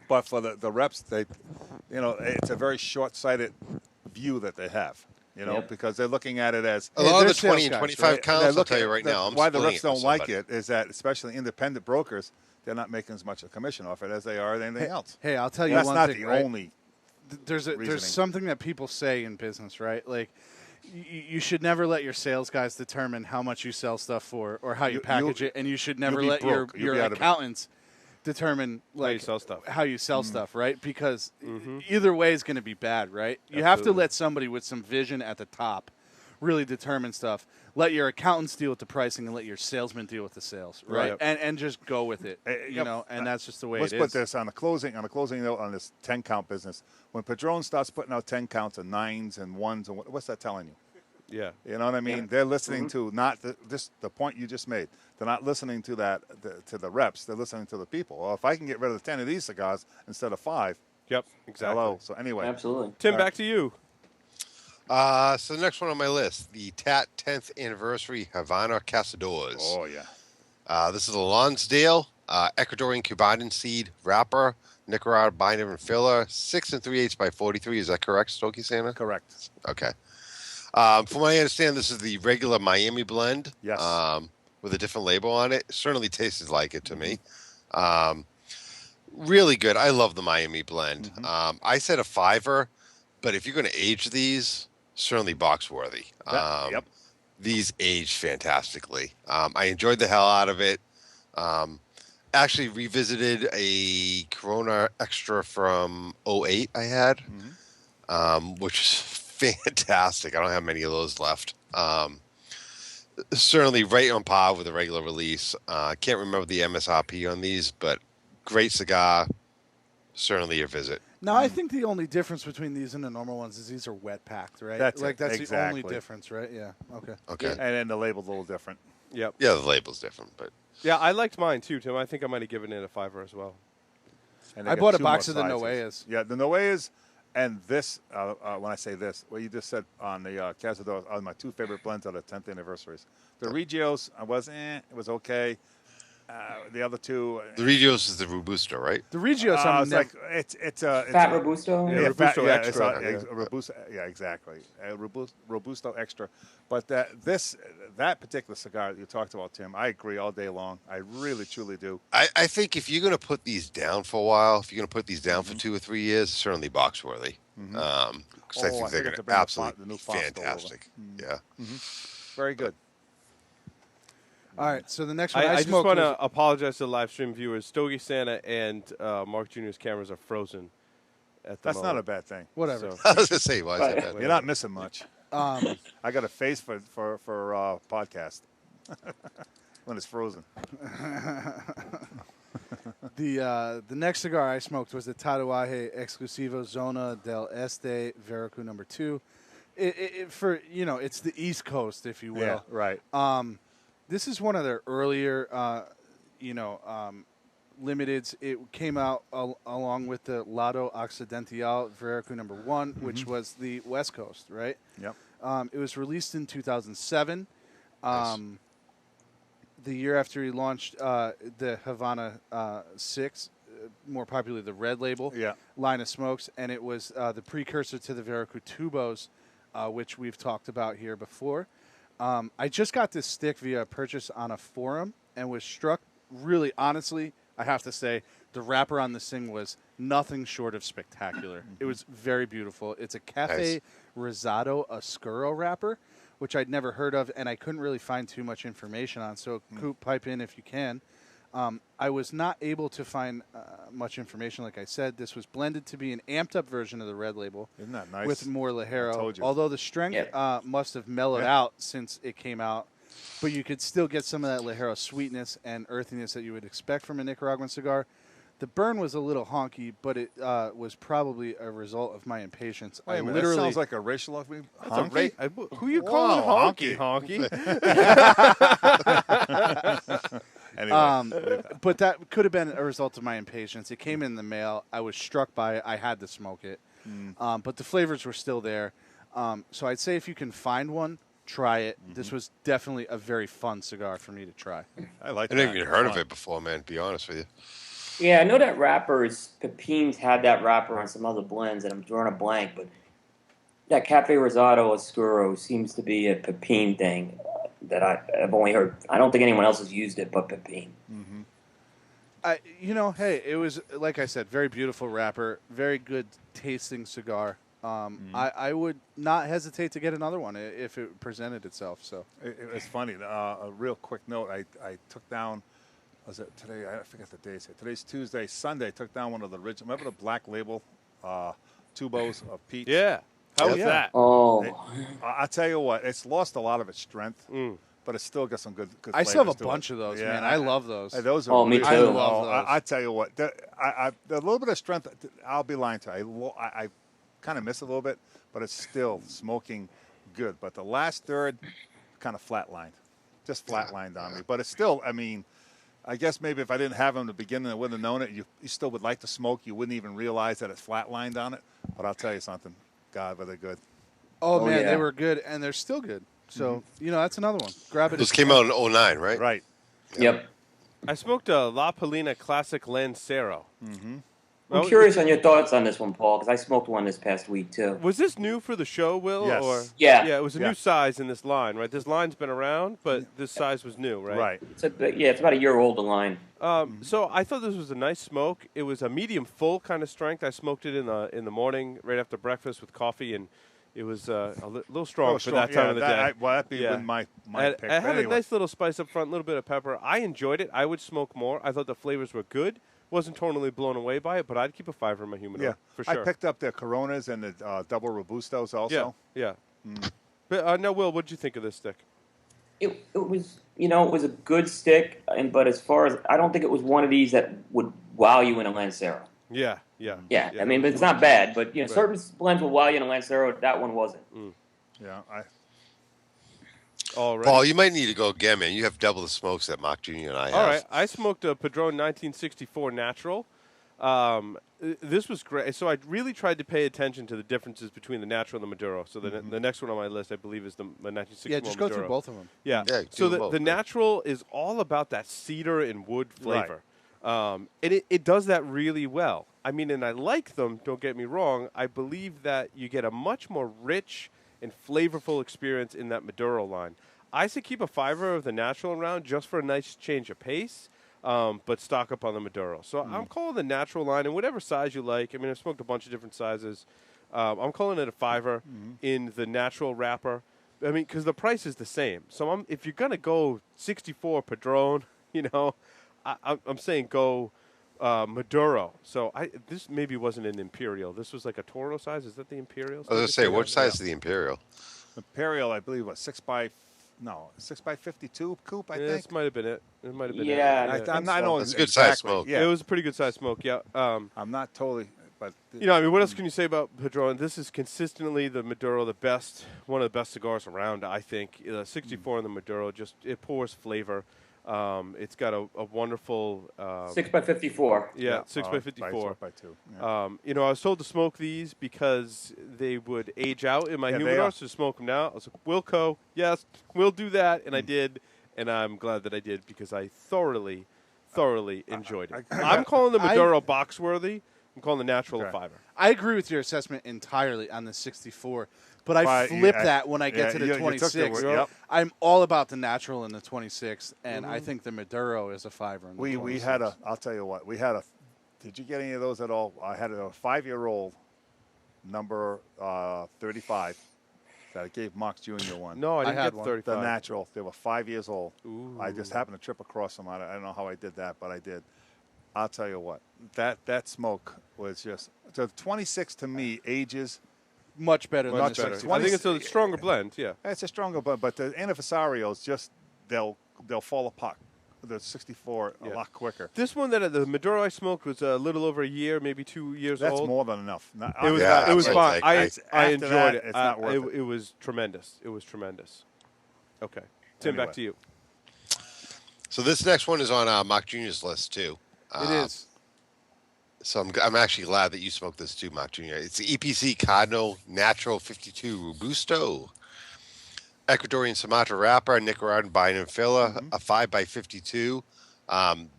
But for the reps, it's a very short-sighted view that they have. Because they're looking at it as a lot of the 20 and 25 counts. I'll tell you right now, why the reps don't like it is that, especially independent brokers, they're not making as much a commission off it as they are anything else. Hey, I'll tell you one thing. That's not the only. There's something that people say in business, right? Like, you should never let your sales guys determine how much you sell stuff for or how you package it, and you should never let your accountants determine how you sell stuff, right? Because either way is going to be bad, right? You have to let somebody with some vision at the top really determine stuff. Let your accountants deal with the pricing and let your salesmen deal with the sales, right? And just go with it, and that's just the way it is. Let's put this on a closing note on this 10-count business. When Padron starts putting out 10 counts of 9s and 1s, and what's that telling you? Yeah. You know what I mean? They're listening to not the point you just made. They're not listening to to the reps. They're listening to the people. Well, if I can get rid of 10 of these cigars instead of 5. Yep, exactly. Hello. So anyway. Absolutely. Tim, back to you. So the next one on my list, the TAT 10th Anniversary Havana Cazadores. Oh, yeah. This is a Lonsdale, Ecuadorian Cubanan seed wrapper, Nicaragua binder and filler, 6 3/8 by 43. Is that correct, Stogie Santa? Correct. Okay. From what I understand, this is the regular Miami blend. Yes. With a different label on it. It certainly tastes like it to me. Really good. I love the Miami blend. I said a 5er, but if you're going to age these, certainly box worthy. Yep. These aged fantastically. I enjoyed the hell out of it. Actually revisited a Corona Extra from '08 I had, which is fantastic. I don't have many of those left. Certainly right on par with the regular release. Can't remember the MSRP on these, but great cigar. Certainly a visit. No, I think the only difference between these and the normal ones is these are wet packed, right? That's that's exactly the only difference, right? Yeah. Okay. Okay. And then the label's a little different. Yep. Yeah, the label's different, but Yeah, I liked mine too, Tim. I think I might have given it a 5 as well. And they I got bought a 2 box more of the sizes. Noeas. Yeah, the Noeas, and this. When I say this, what you just said on the Cazador are my 2 favorite blends of the 10th anniversaries. The Regios, it was okay. The other 2. the Regios is the Robusto, right? The Regios, I'm It's never. like it's a Fat Robusto. Yeah, yeah, Robusto yeah, Extra. It's a Robusto, yeah, exactly. Robusto Extra. But that particular cigar that you talked about, Tim, I agree all day long. I really, truly do. I think if you're going to put these down for a while, if you're going to put these down for 2 or 3 years, certainly box worthy. Because I think they're forgot going to to bring the absolutely new be Fausto over. fantastic. Yeah. Very good. All right, so the next one I I just smoked want was- to apologize to the live stream viewers. Stogie Santa and Mark Jr.'s cameras are frozen at the That's not moment. a bad thing. whatever. So, I was going to say, why is that Right. bad? You're not missing much. Um, I got a face for podcast when it's frozen. the next cigar I smoked was the Tatuaje Exclusivo Zona del Este Veracruz number 2. It's the East Coast, if you will. Yeah, right. This is one of their earlier, limiteds. It came out along with the Lado Occidental Veracruz number 1, which was the West Coast, right? Yep. It was released in 2007. Nice. The year after he launched the Havana 6, more popularly the Red Label Yeah. line of smokes, and it was the precursor to the Veracruz Tubos, which we've talked about here before. I just got this stick via purchase on a forum and was struck, really honestly, I have to say, the wrapper on this thing was nothing short of spectacular. It was very beautiful. It's a Cafe Rosado Oscuro wrapper, which I'd never heard of, and I couldn't really find too much information on. So, Coop, pipe in if you can. I was not able to find much information. Like I said, this was blended to be an amped-up version of the Red Label. Isn't that nice? With more I Ligero. told you. Although the strength must have mellowed out since it came out, but you could still get some of that Ligero sweetness and earthiness that you would expect from a Nicaraguan cigar. The burn was a little honky, but it was probably a result of my impatience. Wait a minute, literally that sounds like a racial of me. that's a Honky? who you Whoa, calling honky? Anyway, but that could have been a result of my impatience. It came in the mail. I was struck by it. I had to smoke it. But the flavors were still there. So I'd say if you can find one, try it. This was definitely a very fun cigar for me to try. I like I that. never even heard of it before, man, to be honest with you. Yeah, I know that wrappers, Pepin's had that wrapper on some other blends, and I'm drawing a blank, but that Cafe Rosado Oscuro seems to be a Pepin thing that I've only heard. I don't think anyone else has used it but Pepin. Hey, it was, like I said, very beautiful wrapper, very good tasting cigar. I would not hesitate to get another one if it presented itself. So It's funny. A real quick note. I took down. Was it today? I forget the days. Today's Tuesday. Sunday. I took down one of the original. Remember the Black Label tubos of peach? Yeah. How was yeah. that? Oh, I tell you what. It's lost a lot of its strength, but it's still got some good. I still have a flavors to bunch it. of those, Yeah, man. I love those. Those are. Oh, me really- too. I love those. I tell you what. The little bit of strength. I'll be lying to you. I kind of miss it a little bit, but it's still smoking good. But the last third, kind of flatlined, just flatlined on me. But it's still. I mean, I guess maybe if I didn't have them in the beginning, I wouldn't have known it. You still would like to smoke. You wouldn't even realize that it's flatlined on it. But I'll tell you something. God, but they're good. Oh, man, yeah. they were good, and they're still good. So, that's another one. Grab it. Those came out in 09, right? Right. yep. I smoked a La Palina Classic Lancero. I'm curious on your thoughts on this one, Paul, because I smoked one this past week too. Was this new for the show, Will? Yes. Or Yeah. yeah, it was a Yeah. new size in this line, right? This line's been around, but this size was new, right? Right. It's about a year old, the line. So I thought this was a nice smoke. It was a medium full kind of strength. I smoked it in the morning, right after breakfast with coffee, and it was a little strong for that time of the day. That'd be Yeah. my It pick. had But a anyway. nice little spice up front, a little bit of pepper. I enjoyed it. I would smoke more. I thought the flavors were good. Wasn't totally blown away by it, but I'd keep a 5 in my humidor Yeah, for sure. I picked up the Coronas and the double Robustos also. Yeah. But now, Will, what did you think of this stick? It was it was a good stick, but as far as I don't think it was one of these that would wow you in a Lancero. Yeah. Yeah, I mean, but it's not bad. But certain blends will wow you in a Lancero. That one wasn't. Yeah, Already. Paul, you might need to go again, man. You have double the smokes that Mock Jr. and I have. All right, I smoked a Padron 1964 Natural. This was great. So I really tried to pay attention to the differences between the Natural and the Maduro. So the next one on my list, I believe, is the 1964 Yeah, just go Maduro. through both of them. Yeah. Yeah, So do them both, the man. Natural is all about that cedar and wood flavor. And it does that really well. I mean, and I like them, don't get me wrong. I believe that you get a much more rich and flavorful experience in that Maduro line. I say keep a fiver of the Natural around just for a nice change of pace, but stock up on the Maduro. So I'm calling the Natural line in whatever size you like. I mean, I've smoked a bunch of different sizes. I'm calling it a fiver in the Natural wrapper. I mean, because the price is the same. So if you're going to go 64 Padron, I'm saying go Maduro. So this maybe wasn't an Imperial. This was like a Toro size. Is that the Imperial? I was going to say, what size is the Imperial? Imperial, I believe, was 6x52 coupe, I think. This might have been it. It might have been Yeah, it. I know It's a good size smoke. Yeah, It was a pretty good size smoke, yeah. I'm not totally, but I mean, what else can you say about Padron? This is consistently the Maduro, one of the best cigars around, I think. 64 in the Maduro, it pours flavor. It's got a wonderful 6x54. Yeah, 6x54. by 2. Yeah. I was told to smoke these because they would age out in my Yeah, they humidor, are. so to smoke them now. I was like, Wilco, yes, we'll do that, and I did, and I'm glad that I did because I thoroughly enjoyed it. I'm calling the Maduro box-worthy. I'm calling the Natural a Okay. fiver. I agree with your assessment entirely on the 64, but I But flip I- that when I get yeah, to the you took the 26. word, yep. I'm all about the Natural in the 26, and I think the Maduro is a fiver in the 26. We had I'll tell you what, did you get any of those at all? I had a 5-year-old, number 35, that I gave Mox Jr. one. No, I didn't had get one. 35. The Natural. They were 5 years old. Ooh. I just happened to trip across them. I don't know how I did that, but I did. I'll tell you what, that smoke was just so 26 to me ages. much better than Much the better. 64. I think it's a stronger blend, yeah. It's a stronger, but the anniversarios just they'll fall apart. The 64 Yeah. a lot quicker. This one that the Maduro I smoked was a little over a year, maybe 2 years That's old. more than enough. It was Yeah, it was I'd fine. take I that. I After enjoyed that, it. it's not worth it. It was tremendous. It was tremendous. Okay, Tim, Anyway. back to you. So this next one is on Mock Jr.'s list, too. It is. So I'm actually glad that you smoked this too, Mock Jr. It's the EPC Cardinal Natural 52 Robusto. Ecuadorian Sumatra wrapper, Nicaraguan bind and filler, a 5x52.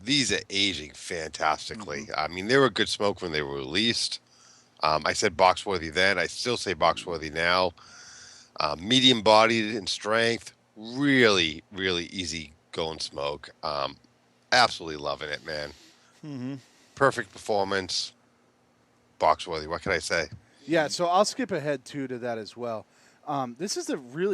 These are aging fantastically. I mean, they were a good smoke when they were released. I said box worthy then. I still say box worthy now. Medium bodied in strength. Really, really easy going smoke. Absolutely loving it, man. Perfect performance. Box worthy. What can I say? Yeah, so I'll skip ahead too to that as well. This is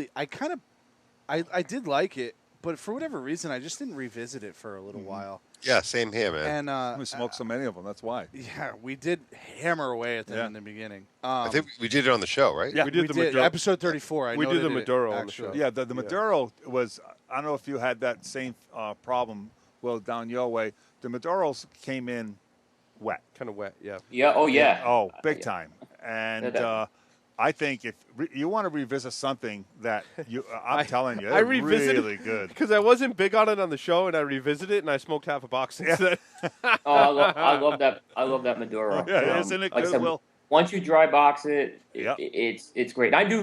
I did like it, but for whatever reason, I just didn't revisit it for a little while. Yeah, same here, man. And We smoked so many of them. That's why. yeah, we did hammer away at them Yeah. in the beginning. I think we did it on the show, right? Yeah, we did we the did Maduro. episode 34. We did the Maduro on the actually. show. Yeah, the Maduro was. I don't know if you had that same problem. Well, down your way, the Maduros came in wet. Kind of wet, yeah. Yeah. Oh yeah. Oh, big Yeah. time. And That- I think if you want to revisit something that I'm telling you, I they're revisited really good. because I wasn't big on it on the show, and I revisited it, and I smoked half a box since then. Oh, I love that. I love that Maduro. Yeah, isn't it like I good, said, Will? Once you dry box it, Yep. it's great. I do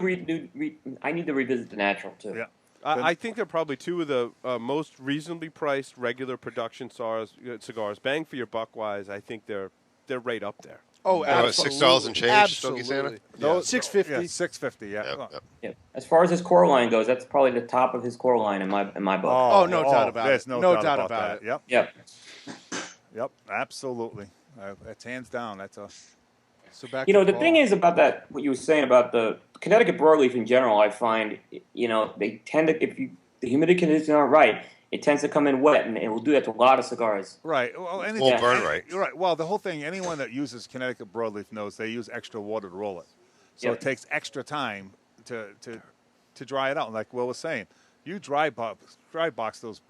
I need to revisit the Natural too. Yeah. I think they're probably two of the most reasonably priced regular production cigars. Bang for your buck wise, I think they're right up there. Oh, Yeah, absolutely. $6 and change, Stogie Santa? Absolutely. Those- $6.50. Yeah, $6.50. Yeah. Yep, yep. Yeah. As far as his core line goes, that's probably the top of his core line in my book. Oh, no doubt about there's it. No, No doubt, doubt about about that. it. Yep. Yeah. Yep. Absolutely. That's hands down. That's a. So back You to know, the Paul. thing is about that, what you were saying about the Connecticut broadleaf in general, I find, they tend to, if the humidity conditions aren't right, it tends to come in wet, and it will do that to a lot of cigars. Right. Well, anything, Won't burn right. You're right. Well, the whole thing, anyone that uses Connecticut broadleaf knows they use extra water to roll it. So Yep. it takes extra time to dry it out. Like Will was saying, you dry box those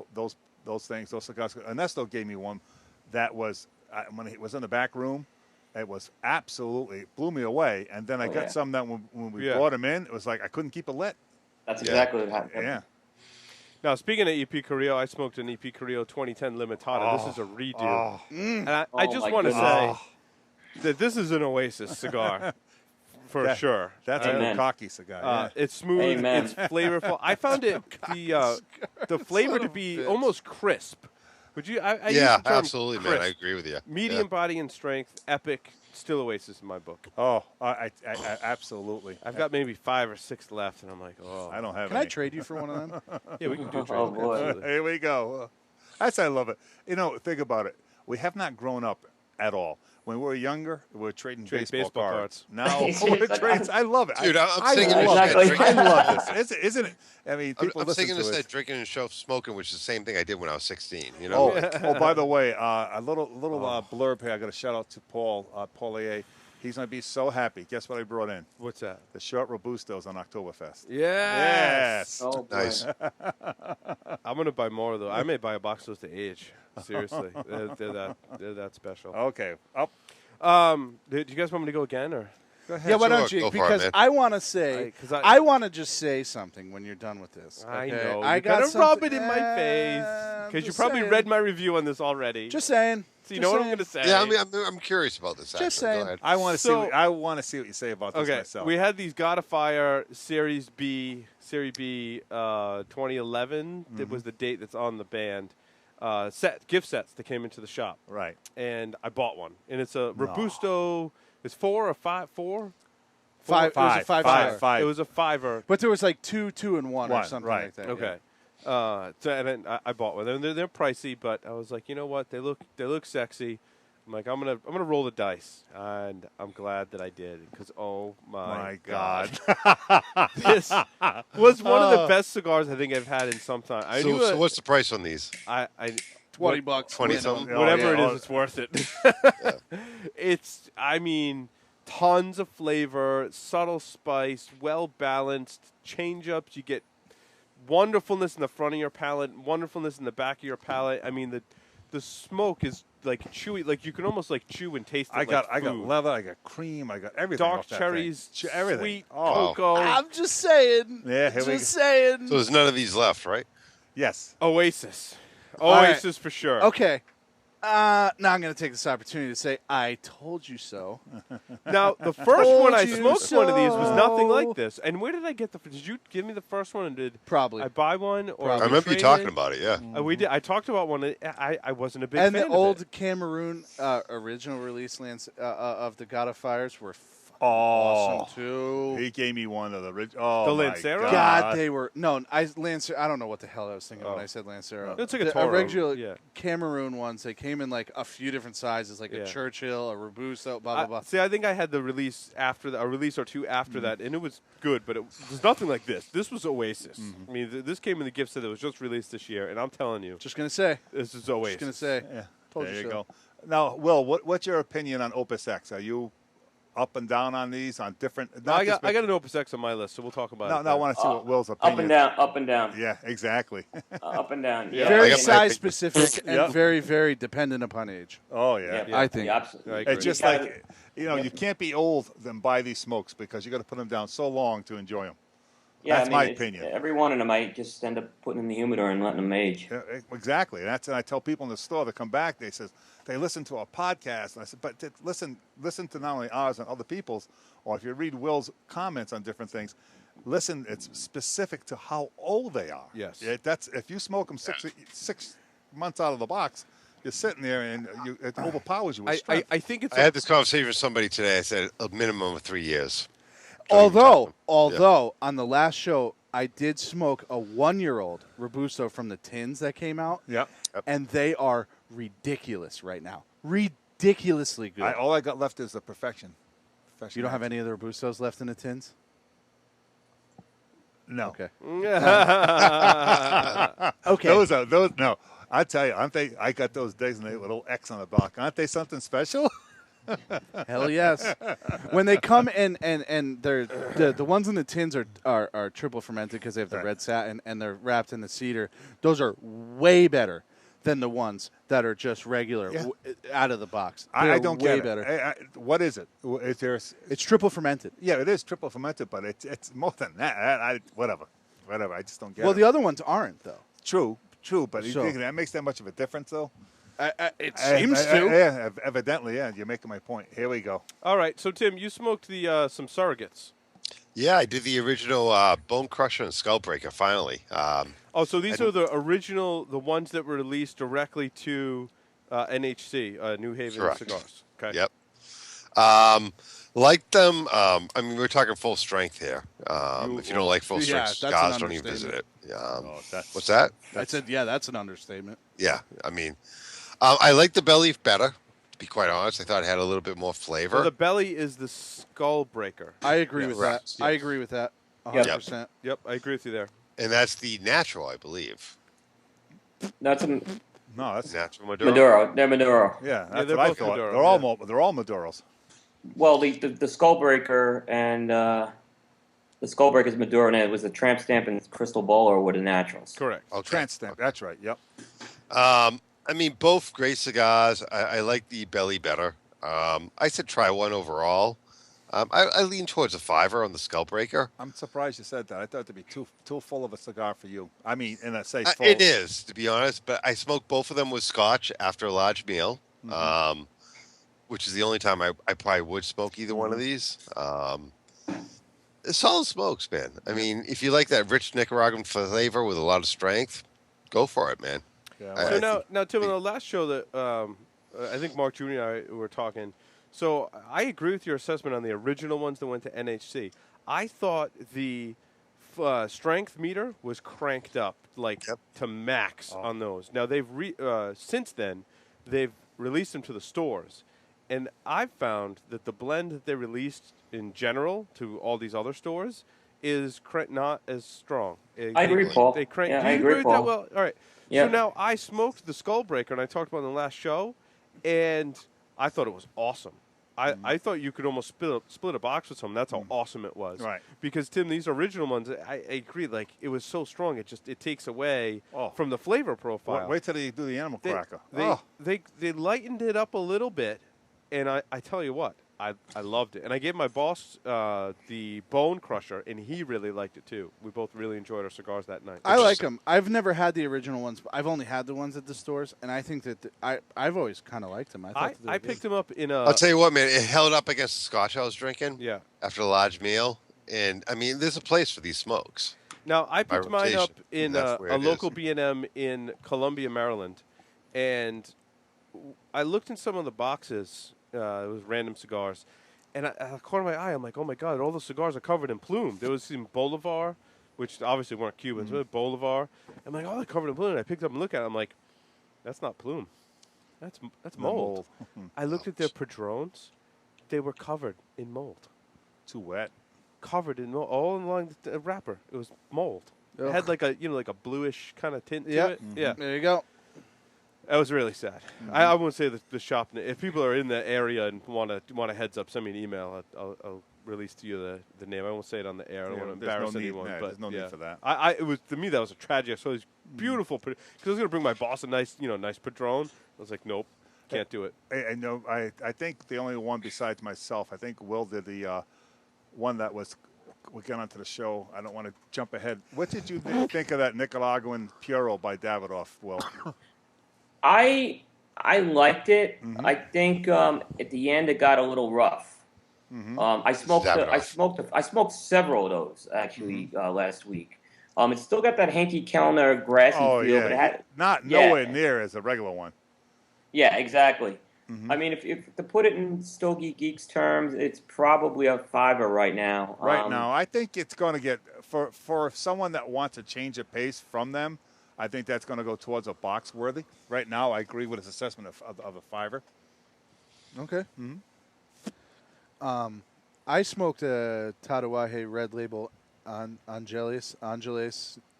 things, those cigars. Ernesto gave me one that was, when he was in the back room, it was absolutely, it blew me away. And then I got yeah. some that when we Yeah. brought them in, it was like I couldn't keep it lit. That's Yeah. exactly what happened. Yeah. Now, speaking of EP Carrillo, I smoked an EP Carrillo 2010 Limitada. This is a redo. And I just want to say that this is an Oasis cigar for sure. That's Amen. a cocky cigar. Yeah. It's smooth. Amen. It's flavorful. I found it the flavor to be almost crisp. Would you? I use Yeah, the term absolutely, man. I crisp. agree with you. Medium body and strength, epic. Still Oasis in my book. Oh, I absolutely. I've got maybe 5 or 6 left, and I'm like, oh. I don't have Can any. I trade you for one of them? Yeah, we can do trade. Oh, boy. Absolutely. Here we go. I love it. Think about it. We have not grown up at all. When we were younger, we were trading Trade baseball cards. cards. Now we're trading. I love it. Dude, I'm I singing love this it. shit. I love this. Isn't it? I mean, people I'm listen thinking to this it. drinking and smoking, which is the same thing I did when I was 16. You know? Oh, by the way, a little blurb here. I got to shout out to Paul A. He's going to be so happy. Guess what I brought in? What's that? The short Robustos on Oktoberfest. Yes. Oh, boy. Nice. I'm going to buy more, though. I may buy a box of those to age. Seriously. they're that special. Okay. Up. Do you guys want me to go again, or? Go ahead. Yeah, why Sure, don't you? go for it, Because man. I want to say, Right, 'cause I want to just say something when you're done with this. I okay? know. I You got gotta rub something- it in my face. I'm Because you just probably saying. read my review on this already. Just saying. so you Just know what I'm saying. going to say. Yeah, I mean, I'm curious about this. Just actually. saying. Go ahead. I want to So- see. I want to see what you say about this Okay, myself. we had these God of Fire Series B 2011. That was the date that's on the band. Gift sets that came into the shop. Right. And I bought one. And it's a Robusto. It's 4 or 5? 4? Five. It was a five. Five. It was a 5-er. But there was like two, and one or One, something right. like that. Okay. So and then I bought one. They're pricey, but I was like, you know what? They look sexy. I'm like, I'm gonna roll the dice, and I'm glad that I did because oh my god, this was one of the best cigars I think I've had in some time. I knew So what's the price on these? I $20. 20 something? whatever Oh, yeah. it is, it's worth it. It's, I mean, tons of flavor, subtle spice, well balanced, change ups. You get wonderfulness in the front of your palate, wonderfulness in the back of your palate. I mean, the smoke is like chewy, like you can almost like chew and taste it. I got food. leather. I got cream. I got everything. Dark off that cherries, thing. Everything. sweet Oh. cocoa. I'm just saying. Yeah, here we just go. saying. So there's none of these left, right? Yes. Oasis. right. Oasis for sure. Okay. Now I'm going to take this opportunity to say, I told you so. Now, the first Told one I you smoked one of these was nothing so. like this. And where did I get did you give me the first one? And did Probably. I buy one? Or Probably. I remember you trade talking it? about it. Yeah. We did. I talked about one. I wasn't a big And fan the of old it. Cameroon original release of the God of Fires were Oh, awesome, too. he gave me one of the rich. Oh, The my Lancero? God, they were Lancer. I don't know what the hell I was thinking when I said Lancero. It's like a the Toro, original yeah. Cameroon ones. They came in like a few different sizes, like Yeah. a Churchill, a Robusto, blah blah blah. See, I think I had the release after a release or two after that, and it was good, but it was nothing like this. This was Oasis. I mean, this came in the gift set that was just released this year, and I'm telling you, Just gonna say. this is Oasis. Just gonna say. Yeah. Told there you you so. go. Now, Will, what's your opinion on Opus X? Are you up and down on these? On different? I got an Opus X on my list, so we'll talk about it. No, I want to see what Will's opinion. Up and down, up and down, Yeah, exactly. up and down. Yeah. I Very got my size opinion. specific and Yep. very, very dependent upon age. Oh yeah. I think. Yeah, absolutely. I agree. It's just like you can't be old and buy these smokes because you got to put them down so long to enjoy them. Yeah, That's I mean, my it's- opinion. Every one of them, I just end up putting in the humidor and letting them age. Yeah, exactly. And I tell people in the store that come back, they says they listen to our podcast, and I said, but listen to not only ours and other people's, or if you read Will's comments on different things, listen. It's specific to how old they are. Yes. That's if you smoke them 6 months out of the box, you're sitting there and it overpowers you with strength. I think it's I had this conversation with somebody today. I said a minimum of 3 years. Although on the last show, I did smoke a 1-year-old Robusto from the tins that came out. Yep. And they are ridiculous right now. Ridiculously good. All I got left is the perfection. You don't have any of the Robustos left in the tins? No. Okay. okay. Okay. Those. No. I tell you, aren't they? I got those designated little X on the back. Aren't they something special? Hell yes. When they come in and they're the ones in the tins are triple fermented because they have the Right. red satin and they're wrapped in the cedar. Those are way better than the ones that are just regular Yeah. out of the box. I They're don't way get better. it. What is it? Is there? It's triple fermented. Yeah, it is triple fermented, but it's more than that. Whatever. I just don't get Well, it. the other ones aren't though. True, but you So- think that makes that much of a difference, though? It seems to. Yeah, evidently, yeah. You're making my point. Here we go. All right, so Tim, you smoked the some surrogates. Yeah, I did the original Bone Crusher and Skull Breaker finally. Oh, so these I are the original, the ones that were released directly to NHC, New Haven Correct. Cigars. Okay. Yep. Like them. I mean, we're talking full strength here. If you don't like full Yeah, strength that's an cigars, don't even visit it. Oh, that's- What's that? I said, yeah, that's an understatement. Yeah, I mean, I like the Bell Leaf better. To be quite honest, I thought it had a little bit more flavor. Well, the belly is the skull breaker. I agree Yeah, with correct. that. I agree with that. 100%. Yep, I agree with you there. And that's the natural, I believe. That's a No, that's Natural Maduro. Maduro. They're Maduro. yeah. That's they're what I both thought. Maduro, They're all Maduros. Well, the Skullbreaker and the Skullbreaker's Maduro, and it was the Tramp Stamp and Crystal Bowler were the naturals. Correct. Okay. Trans stamp. That's right. Yep. I mean, both great cigars. I like the Belly better. I said try one overall. I lean towards a 5 on the Skull Breaker. I'm surprised you said that. I thought it'd be too full of a cigar for you. I mean, and I say full. It is, to be honest, but I smoked both of them with Scotch after a large meal, which is the only time I probably would smoke either one of these. It's solid smokes, man. I mean, if you like that rich Nicaraguan flavor with a lot of strength, go for it, man. Yeah, I- So now, Tim, on the last show that I think Mark Jr. and I were talking, so I agree with your assessment on the original ones that went to NHC. I thought the strength meter was cranked up to max on those. Now they've since then they've released them to the stores, and I've found that the blend that they released in general to all these other stores is not as strong. I agree, Paul. They crank. Yeah, Do I you agree, with that? Paul. Well, all right. Yeah. So now I smoked the Skull Breaker, and I talked about it in the last show, and I thought it was awesome. I thought you could almost split a box with some. That's how awesome it was. Right. Because Tim, these original ones, I agree. Like it was so strong, it takes away Oh. from the flavor profile. Wait till they do the animal cracker. They lightened it up a little bit, and I tell you what, I loved it. And I gave my boss the Bone Crusher, and he really liked it too. We both really enjoyed our cigars that night. I like them. I've never had the original ones, but I've only had the ones at the stores, and I think that I've always kind of liked them. I picked them up in a. I'll tell you what, man. It held up against the Scotch I was drinking. Yeah. After a large meal, and I mean, there's a place for these smokes. Now, I picked mine up rotation, in that's where a it local is. B&M in Columbia, Maryland, and I looked in some of the boxes. It was random cigars, and out of the corner of my eye, I'm like, oh my God, all the cigars are covered in plume. There was some Bolivar, which obviously weren't Cubans, but Bolivar. I'm like, oh, they're covered in plume. And I picked up and looked at it. I'm like, that's not plume. That's mold. I looked at their Padrones. They were covered in mold. Too wet. Covered in mold, all along the wrapper. It was mold. It had like a bluish kind of tint to it. Yeah, There you go. that was really sad. I won't say the shop. If people are in the area and want a heads up, send me an email. I'll release to you the name. I won't say it on the air. I don't Yeah, want to there's no embarrass need- anyone. yeah, but there's no need for that. It was to me that was a tragedy. I saw these beautiful because I was gonna bring my boss a nice Padron. I was like, nope, can't do it. I know. I think the only one besides myself. I think Will did the one that was. We got onto the show. I don't want to jump ahead. What did you think of that Nicaraguan Puro by Davidoff, Will? I liked it. I think at the end it got a little rough. I smoked several of those actually last week. It still got that Hanky Kellner grassy feel, but it had nowhere near as a regular one. Yeah, exactly. I mean, if to put it in Stogie Geeks terms, it's probably a 5 right now. Right now, I think it's going to get for someone that wants a change of pace from them. I think that's going to go towards a box worthy. Right now, I agree with his assessment of a 5. Okay. I smoked a Tatawahe Red Label on Angeles,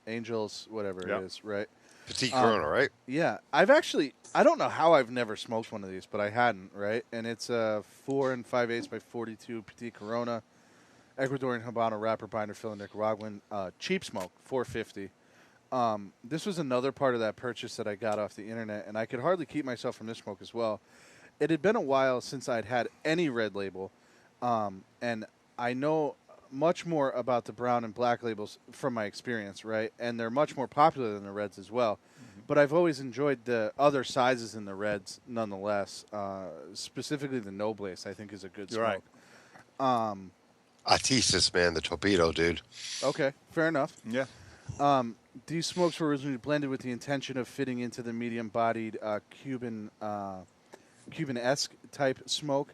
Angels, whatever it is, right? Petite Corona, right? Yeah, I don't know how I've never smoked one of these, but I hadn't, right? And it's a 4 5/8 by 42 Petite Corona, Ecuadorian Habano wrapper binder fill Nicaraguan, cheap smoke, $4.50. This was another part of that purchase that I got off the internet, and I could hardly keep myself from this smoke as well. It had been a while since I'd had any Red Label, and I know much more about the brown and black labels from my experience, right? And they're much more popular than the reds as well. But I've always enjoyed the other sizes in the reds nonetheless. Specifically the Noblesse, I think, is a good You're smoke. right. Artistas, man, the torpedo, dude. Okay, fair enough. Yeah. These smokes were originally blended with the intention of fitting into the medium-bodied Cuban-esque type smoke.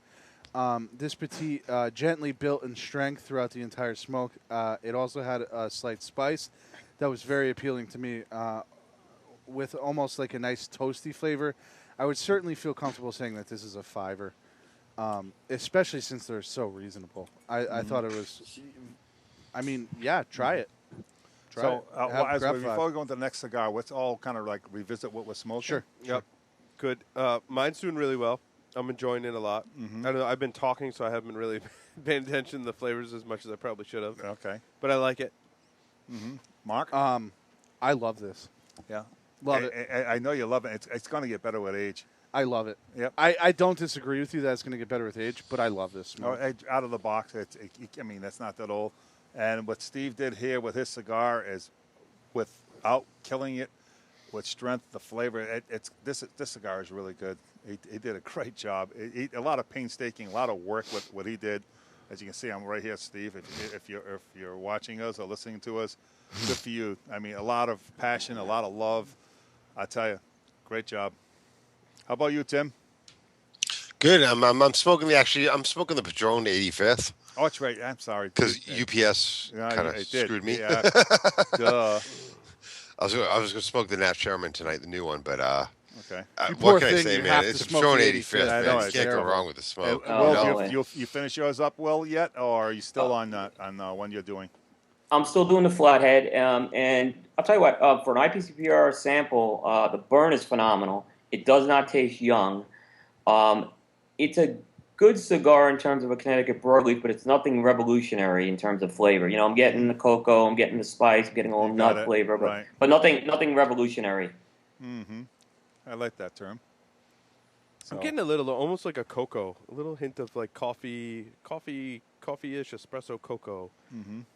This petite gently built in strength throughout the entire smoke. It also had a slight spice that was very appealing to me, with almost like a nice toasty flavor. I would certainly feel comfortable saying that this is a 5-er, especially since they're so reasonable. I thought it was. I mean, yeah, try it. Try So, it. before we go into the next cigar, let's all kind of like revisit what we're smoking. Sure. Yep. Good. Mine's doing really well. I'm enjoying it a lot. I don't know. I've been talking, so I haven't been really paying attention to the flavors as much as I probably should have. Okay. But I like it. Mark? I love this. Yeah. Love it. I know you love it. It's going to get better with age. I love it. Yep. I don't disagree with you that it's going to get better with age, but I love this Oh, smoke. out of the box, I mean, that's not that old. And what Steve did here with his cigar is, without killing it, with strength, the flavor. This cigar is really good. He did a great job. A lot of painstaking, a lot of work with what he did. As you can see, I'm right here, Steve. If you're watching us or listening to us, good for you. I mean, a lot of passion, a lot of love. I tell you, great job. How about you, Tim? Good. I'm smoking I'm smoking the Padron 85th Oh, that's right. I'm sorry. because UPS Yeah, kind of it did. screwed me. Yeah. Duh. I was going to smoke the Nat Sherman tonight, the new one, but Okay. You poor what can I thing, say, you man? have It's to a smoke Padron the 85th, 85th. I man. know, You it's can't go terrible. wrong with the smoke. Oh, Will, no way. you finish yours up, Will, yet, or are you still on one you're doing? I'm still doing the flathead, and I'll tell you what. For an IPCPR sample, the burn is phenomenal. It does not taste young. It's a good cigar in terms of a Connecticut broadleaf, but it's nothing revolutionary in terms of flavor. You know, I'm getting the cocoa, I'm getting the spice, I'm getting a little You got nut it, flavor, right. but nothing revolutionary. Mm-hmm. I like that term. So, I'm getting a little, almost like a cocoa, a little hint of like coffee-ish espresso cocoa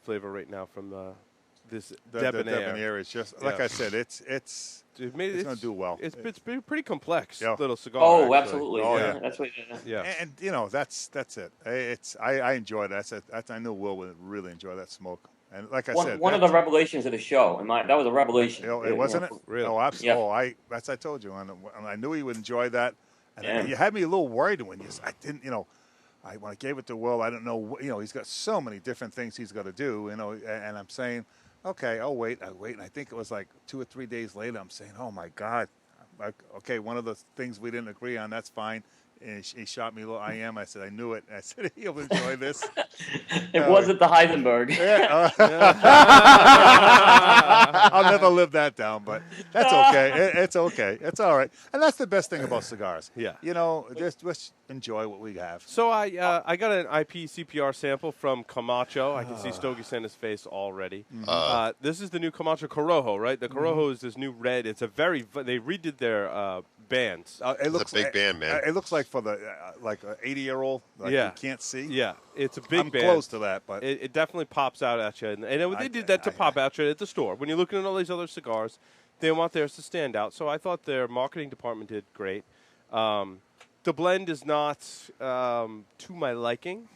flavor right now from this the debonair. debonair is just like Yeah. I said. It's It's going to do well. It's been pretty complex Yeah. little cigar. Oh, actually. absolutely. Oh, yeah. yeah. That's what. Yeah. And you know that's it. I enjoyed it. I know Will would really enjoy that smoke. And like I said, One of the revelations of the show, and that was a revelation. You know, it wasn't it. Really? Oh, absolutely. Yeah. I told you, and I knew he would enjoy that. And Yeah. you had me a little worried when I didn't, when I gave it to Will, I don't know, he's got so many different things he's got to do, and I'm saying, okay, I'll wait. And I think it was like 2 or 3 days later, I'm saying, oh my God, okay, one of the things we didn't agree on, that's fine. And he shot me a little IM. I said, I knew it. And I said, he'll enjoy this. It wasn't the Heisenberg. I'll never live that down, but that's okay. It's okay. It's all right. And that's the best thing about cigars. Yeah. Just enjoy what we have. So I got an IP CPR sample from Camacho. I can see Stogie sent his face already. This is the new Camacho Corojo, right? The Corojo is this new red. It's they redid their bands. It looks a big band, man. It looks like for the like an 80-year-old. Yeah. You can't see. Yeah, it's a big I'm band. close to that, but It definitely pops out at you. And they did that to pop out you at the store. When you're looking at all these other cigars, they want theirs to stand out. So I thought their marketing department did great. The blend is not to my liking.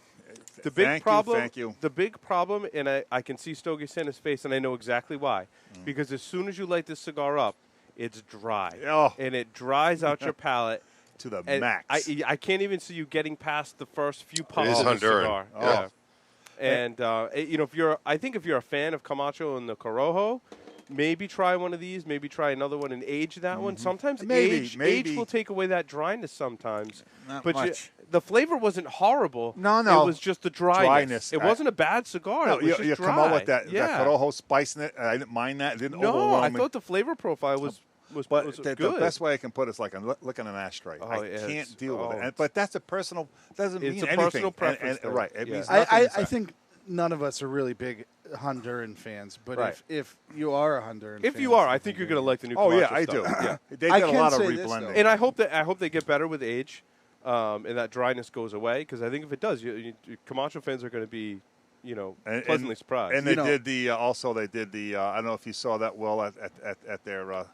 The big problem, Thank you. The big problem, and I can see Stogie Santa's face, and I know exactly why. Because as soon as you light this cigar up, it's dry. Oh. And it dries out your palate. To the And max. I can't even see you getting past the first few puffs is of the Honduran. cigar. Oh. Yeah. And if you're a fan of Camacho and the Corojo, maybe try one of these. Maybe try another one and age that one. Sometimes age will take away that dryness. Sometimes, Not but much. the flavor wasn't horrible. No. It was just the dryness. It wasn't a bad cigar. No, it was just you dry. come out with that Yeah. Corojo spice in it. And I didn't mind that. It didn't No, overwhelm I me. thought the flavor profile was But the good. best way I can put it is like I'm looking at an ashtray. Oh, I yeah, can't deal with it. it's- But that's a personal. Doesn't It's mean a anything. personal preference thing. Right. It Yeah. means nothing. I think none of us are really big Honduran fans, but Right. if you are a Honduran if fan, you are, I think you're going to like the new. Oh yeah, Camacho I do. stuff. Yeah. They I did a can lot of say this, reblending. And I hope they get better with age, and that dryness goes away. Because I think if it does, Camacho fans are going to be pleasantly surprised. And they did the also they did the I don't know if you saw that well at their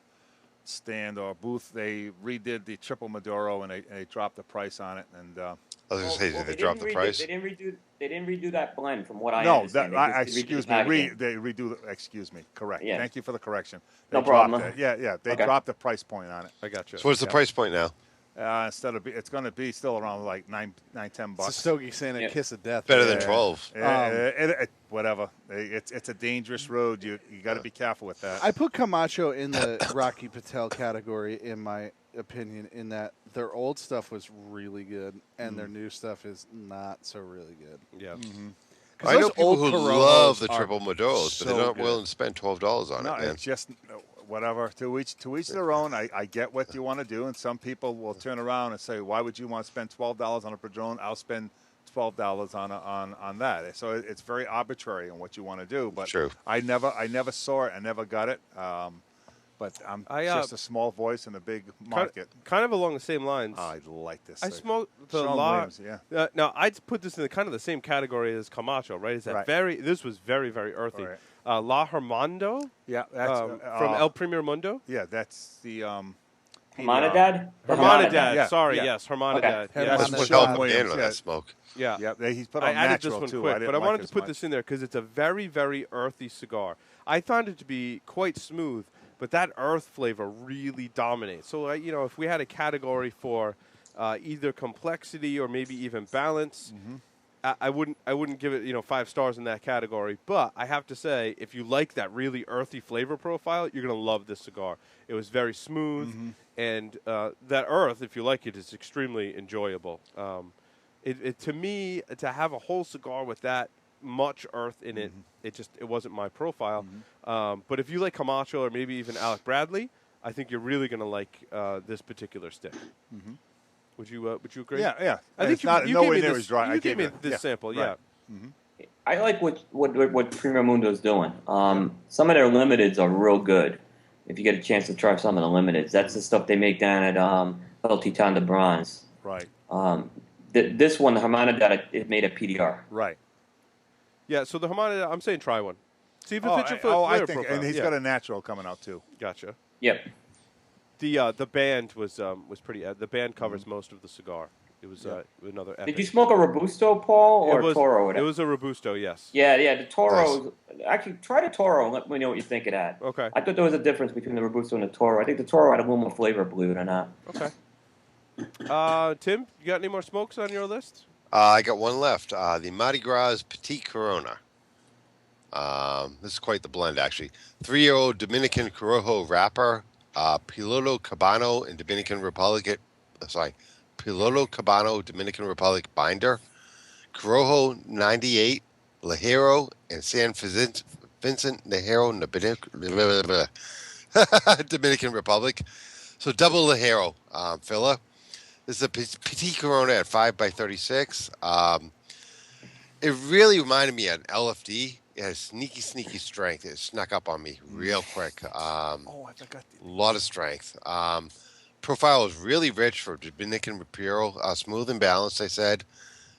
stand or booth. They redid the triple Maduro and they dropped the price on it. And I was going to say, did they they drop didn't the redo. price? They didn't redo. They didn't redo that blend, from what I no, understand. that They excuse redid me. the They redo. Excuse me. Correct. Yeah. Thank you for the correction. They No dropped problem. it. Yeah. They Okay. dropped the price point on it. I got you. So what's the price point now? Instead of it's going to be still around like $9, $10. It's a Stogie saying a Yeah. kiss of death. Better than 12. Whatever. It's a dangerous road. You got to be careful with that. I put Camacho in the Rocky Patel category, in my opinion, in that their old stuff was really good and their new stuff is not so really good. Yeah. I know people who love the are triple Maduros, so but they're not good. willing to spend $12 on No, it, man. it's just whatever. To each their own. I get what you want to do, and some people will turn around and say, "Why would you want to spend $12 on a Padron? I'll spend $12 on that." So it's very arbitrary on what you want to do. But True. I never saw it. I never got it. But I'm just a small voice in a big market. Kind of along the same lines. I like this. I smoked the Sean La. Williams, yeah. Now I'd put this in kind of the same category as Camacho, right? Is that Right. This was very, very earthy. Right. La Hermando Yeah, that's from El Primer Mundo. Yeah, that's the Hermanidad? Hermanidad. Yeah, Sorry, yeah. yes, Hermanidad. Okay. Yes. That's Hermanidad. what Sean Sean Williams. on Yeah. that smoke. Yeah. Yeah, he's put I on added natural this one too. quick, but I didn't wanted like to put as this much. in there because it's a very, very earthy cigar. I found it to be quite smooth, but that earth flavor really dominates. So, if we had a category for either complexity or maybe even balance, I wouldn't give it 5 stars in that category. But I have to say, if you like that really earthy flavor profile, you're gonna love this cigar. It was very smooth, and that earth, if you like it, is extremely enjoyable. To me, to have a whole cigar with that much earth in it, it wasn't my profile. But if you like Camacho or maybe even Alec Bradley, I think you're really going to like this particular stick. Would you agree? Yeah. I think It's not you nowhere gave me near this, as dry. You I gave me it- this yeah, sample, right. yeah. I like what Primo Mundo's doing. Some of their limiteds are real good. If you get a chance to try some of the limiteds, that's the stuff they make down at El Titan de Bronze. Right. This one, the Hermanidad, it made a PDR. Right. Yeah, so the Hermanidad, I'm saying try one. See if it fits your flavor I think, profile. and he's Yeah. got a natural coming out too. Gotcha. Yep. The band was pretty. The band covers most of the cigar. It was another. Epic. Did you smoke a Robusto, Paul, or a Toro? It was a Robusto, yes. Yeah. The Toro. Actually, try the Toro and let me know what you think of that. Okay. I thought there was a difference between the Robusto and the Toro. I think the Toro had a little more flavor, believe it or not. Okay. Tim, you got any more smokes on your list? I got one left. The Mardi Gras Petit Corona. This is quite the blend, actually. 3-year-old Dominican Corojo wrapper, Piloto Cabano in Dominican Republic. Piloto Cabano Dominican Republic binder, Corojo 98 Ligero, and San Vincent Ligero Dominican Republic. So double Ligero filler. This is a Petit Corona at 5x36. It really reminded me of an LFD. It has sneaky strength. It snuck up on me real quick. I forgot. A lot of strength. Profile was really rich for Dominican Imperial. Smooth and balanced, I said.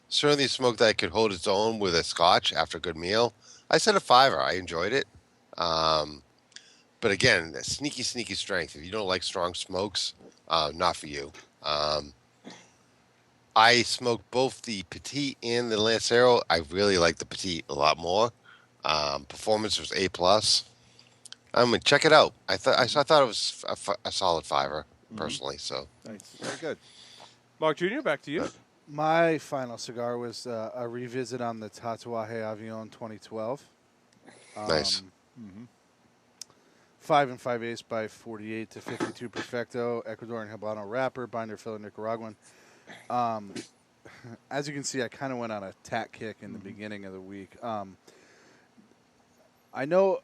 Certainly a smoke that could hold its own with a scotch after a good meal. I said a 5er. I enjoyed it. But again, sneaky strength. If you don't like strong smokes, not for you. I smoked both the Petit and the Lancero. I really like the Petit a lot more. Performance was A+. Check it out. I thought it was a solid 5er personally. So Nice. Very good. Mark Jr., back to you. My final cigar was a revisit on the Tatuaje Avion 2012. nice. 5 5/8 by 48 to 52 Perfecto, Ecuadorian Habano wrapper, binder filler Nicaraguan. As you can see, I kind of went on a tat kick in the beginning of the week. I know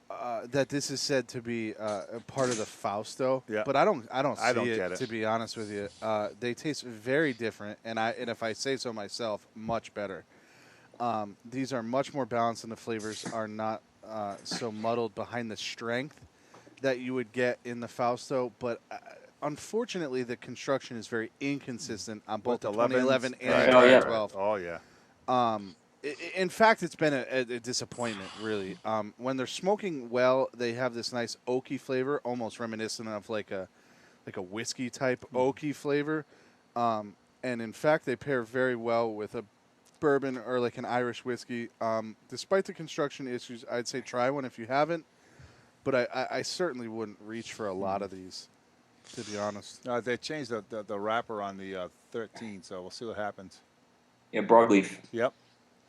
that this is said to be a part of the Fausto, but I don't see get it. to be honest with you. They taste very different, and if I say so myself, much better. These are much more balanced, and the flavors are not so muddled behind the strength that you would get in the Fausto. But unfortunately, the construction is very inconsistent on both the 2011 and Oh, yeah. 2012. Oh yeah. In fact, it's been a disappointment, really. When they're smoking well, they have this nice oaky flavor, almost reminiscent of like a whiskey type oaky flavor. And in fact, they pair very well with a bourbon or like an Irish whiskey. Despite the construction issues, I'd say try one if you haven't. But I certainly wouldn't reach for a lot of these, to be honest. They changed the wrapper on the 13, so we'll see what happens. Yeah, broadleaf. Yep.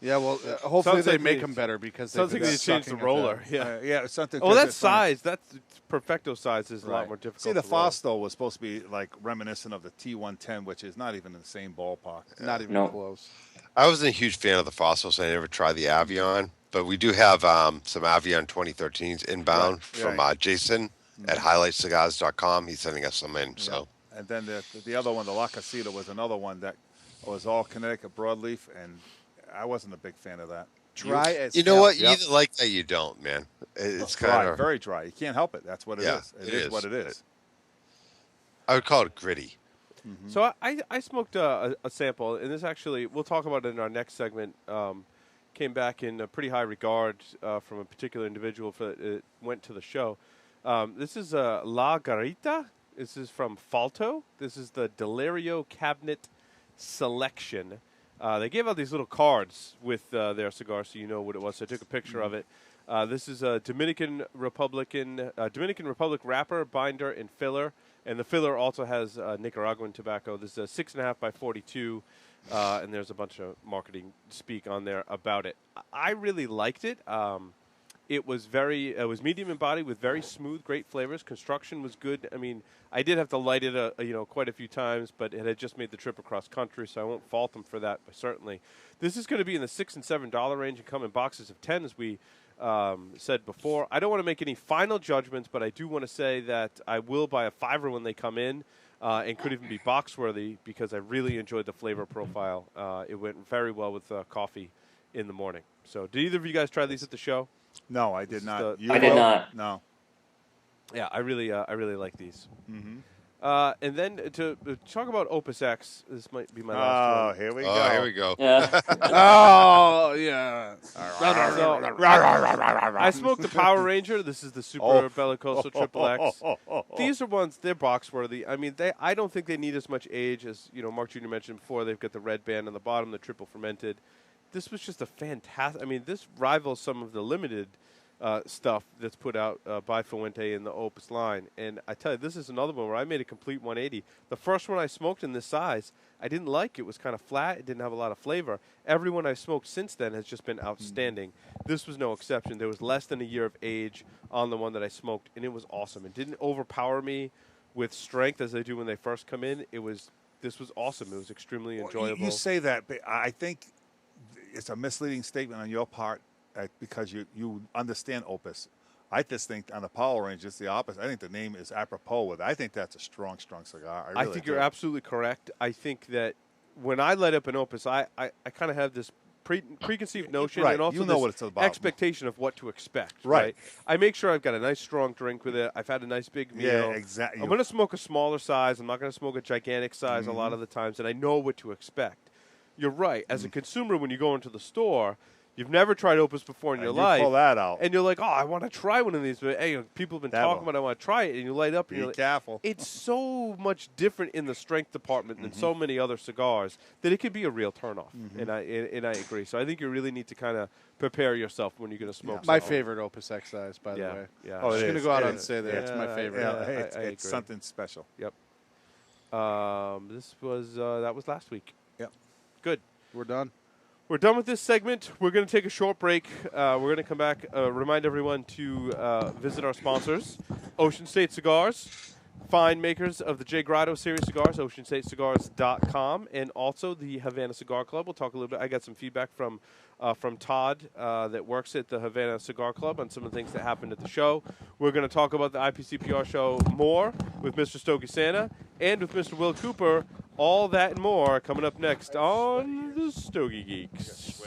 Yeah, well, hopefully Sounds they like make they- them better because Sounds they've like been they changed the sucking at roller. that. Yeah. Yeah, something. Oh, 'cause that's it's funny. size. That's perfecto size is a lot more difficult. See, the to roll. Fausto was supposed to be like reminiscent of the T110, which is not even in the same ballpark. Not even No. close. I wasn't a huge fan of the Fossils, so I never tried the Avion. But we do have some Avion 2013s inbound Right, from right. Jason at highlightcigars.com. He's sending us some in. So And then the other one, the La Casita, was another one that was all Connecticut broadleaf, and I wasn't a big fan of that. Dry as you know hell. what? You Yep. either like that, you don't, man. It's Dry, kind of. very dry. You can't help it. That's what it Yeah, is. it It is is. what it is. I would call it gritty. So I smoked a sample, and this actually, we'll talk about it in our next segment. Came back in a pretty high regard from a particular individual that went to the show. This is La Garita. This is from Falto. This is the Delirio Cabinet Selection. They gave out these little cards with their cigar, so you know what it was. So I took a picture of it. This is a Dominican Republic wrapper, binder, and filler. And the filler also has Nicaraguan tobacco. This is a 6.5 by 42, and there's a bunch of marketing speak on there about it. I really liked it. It was medium in body with very smooth, great flavors. Construction was good. I mean, I did have to light it, quite a few times, but it had just made the trip across country, so I won't fault them for that. But certainly, this is going to be in the $6 and $7 range and come in boxes of 10, as we said before. I don't want to make any final judgments, but I do want to say that I will buy a $5 when they come in, and could even be box worthy because I really enjoyed the flavor profile. It went very well with coffee in the morning. So, did either of you guys try these at the show? No, I did not. the- You I did will? not. No. Yeah, I really like these. Mm-hmm. And then to talk about Opus X, this might be my Oh, last one. here we go. Oh, here we go. Yeah. Oh, yeah. I smoked the Power Ranger. This is the Super Oh. Bellicoso Triple X. These are ones, they're box worthy. I mean, I don't think they need as much age as, Mark Jr. mentioned before. They've got the red band on the bottom, the triple fermented. This was just a fantastic, this rivals some of the limited stuff that's put out by Fuente in the Opus line. And I tell you, this is another one where I made a complete 180. The first one I smoked in this size, I didn't like. It was kind of flat. It didn't have a lot of flavor. Every one I've smoked since then has just been outstanding. This was no exception. There was less than a year of age on the one that I smoked, and it was awesome. It didn't overpower me with strength as they do when they first come in. This was awesome. It was extremely enjoyable. You say that, but I think it's a misleading statement on your part because you understand Opus. I just think on the Power Range, it's the opposite. I think the name is apropos with it. I think that's a strong cigar. I really think do. you're absolutely correct. I think that when I light up an Opus, I kind of have this preconceived notion Right. and also You know this what it's about. expectation of what to expect. Right. I make sure I've got a nice strong drink with it. I've had a nice big meal. Yeah, exactly. I'm going to smoke a smaller size. I'm not going to smoke a gigantic size a lot of the times, and I know what to expect. You're right. As a consumer, when you go into the store, you've never tried Opus before in your you life. pull that out. And you're like, oh, I want to try one of these. But, hey, people have been That talking one. about it. I want to try it. And you light up and Be you're like, careful. it's so much different in the strength department than so many other cigars that it could be a real turnoff. And I agree. So I think you really need to kind of prepare yourself when you're going to smoke. My something. favorite Opus X size, by the Yeah, way. yeah. Oh, I'm it just going to is. go out It and is. say that it's my Yeah, favorite. Yeah, I it's agree. something special. Yep. This was that was last week. Yep. Good. We're done. We're done with this segment. We're going to take a short break. We're going to come back, remind everyone to visit our sponsors, Ocean State Cigars, fine makers of the J. Grotto series cigars, oceanstatecigars.com, and also the Havana Cigar Club. We'll talk a little bit. I got some feedback from Todd that works at the Havana Cigar Club on some of the things that happened at the show. We're going to talk about the IPCPR show more with Mr. Stogie Santa and with Mr. Will Cooper. All that and more coming up next on the Stogie Geeks.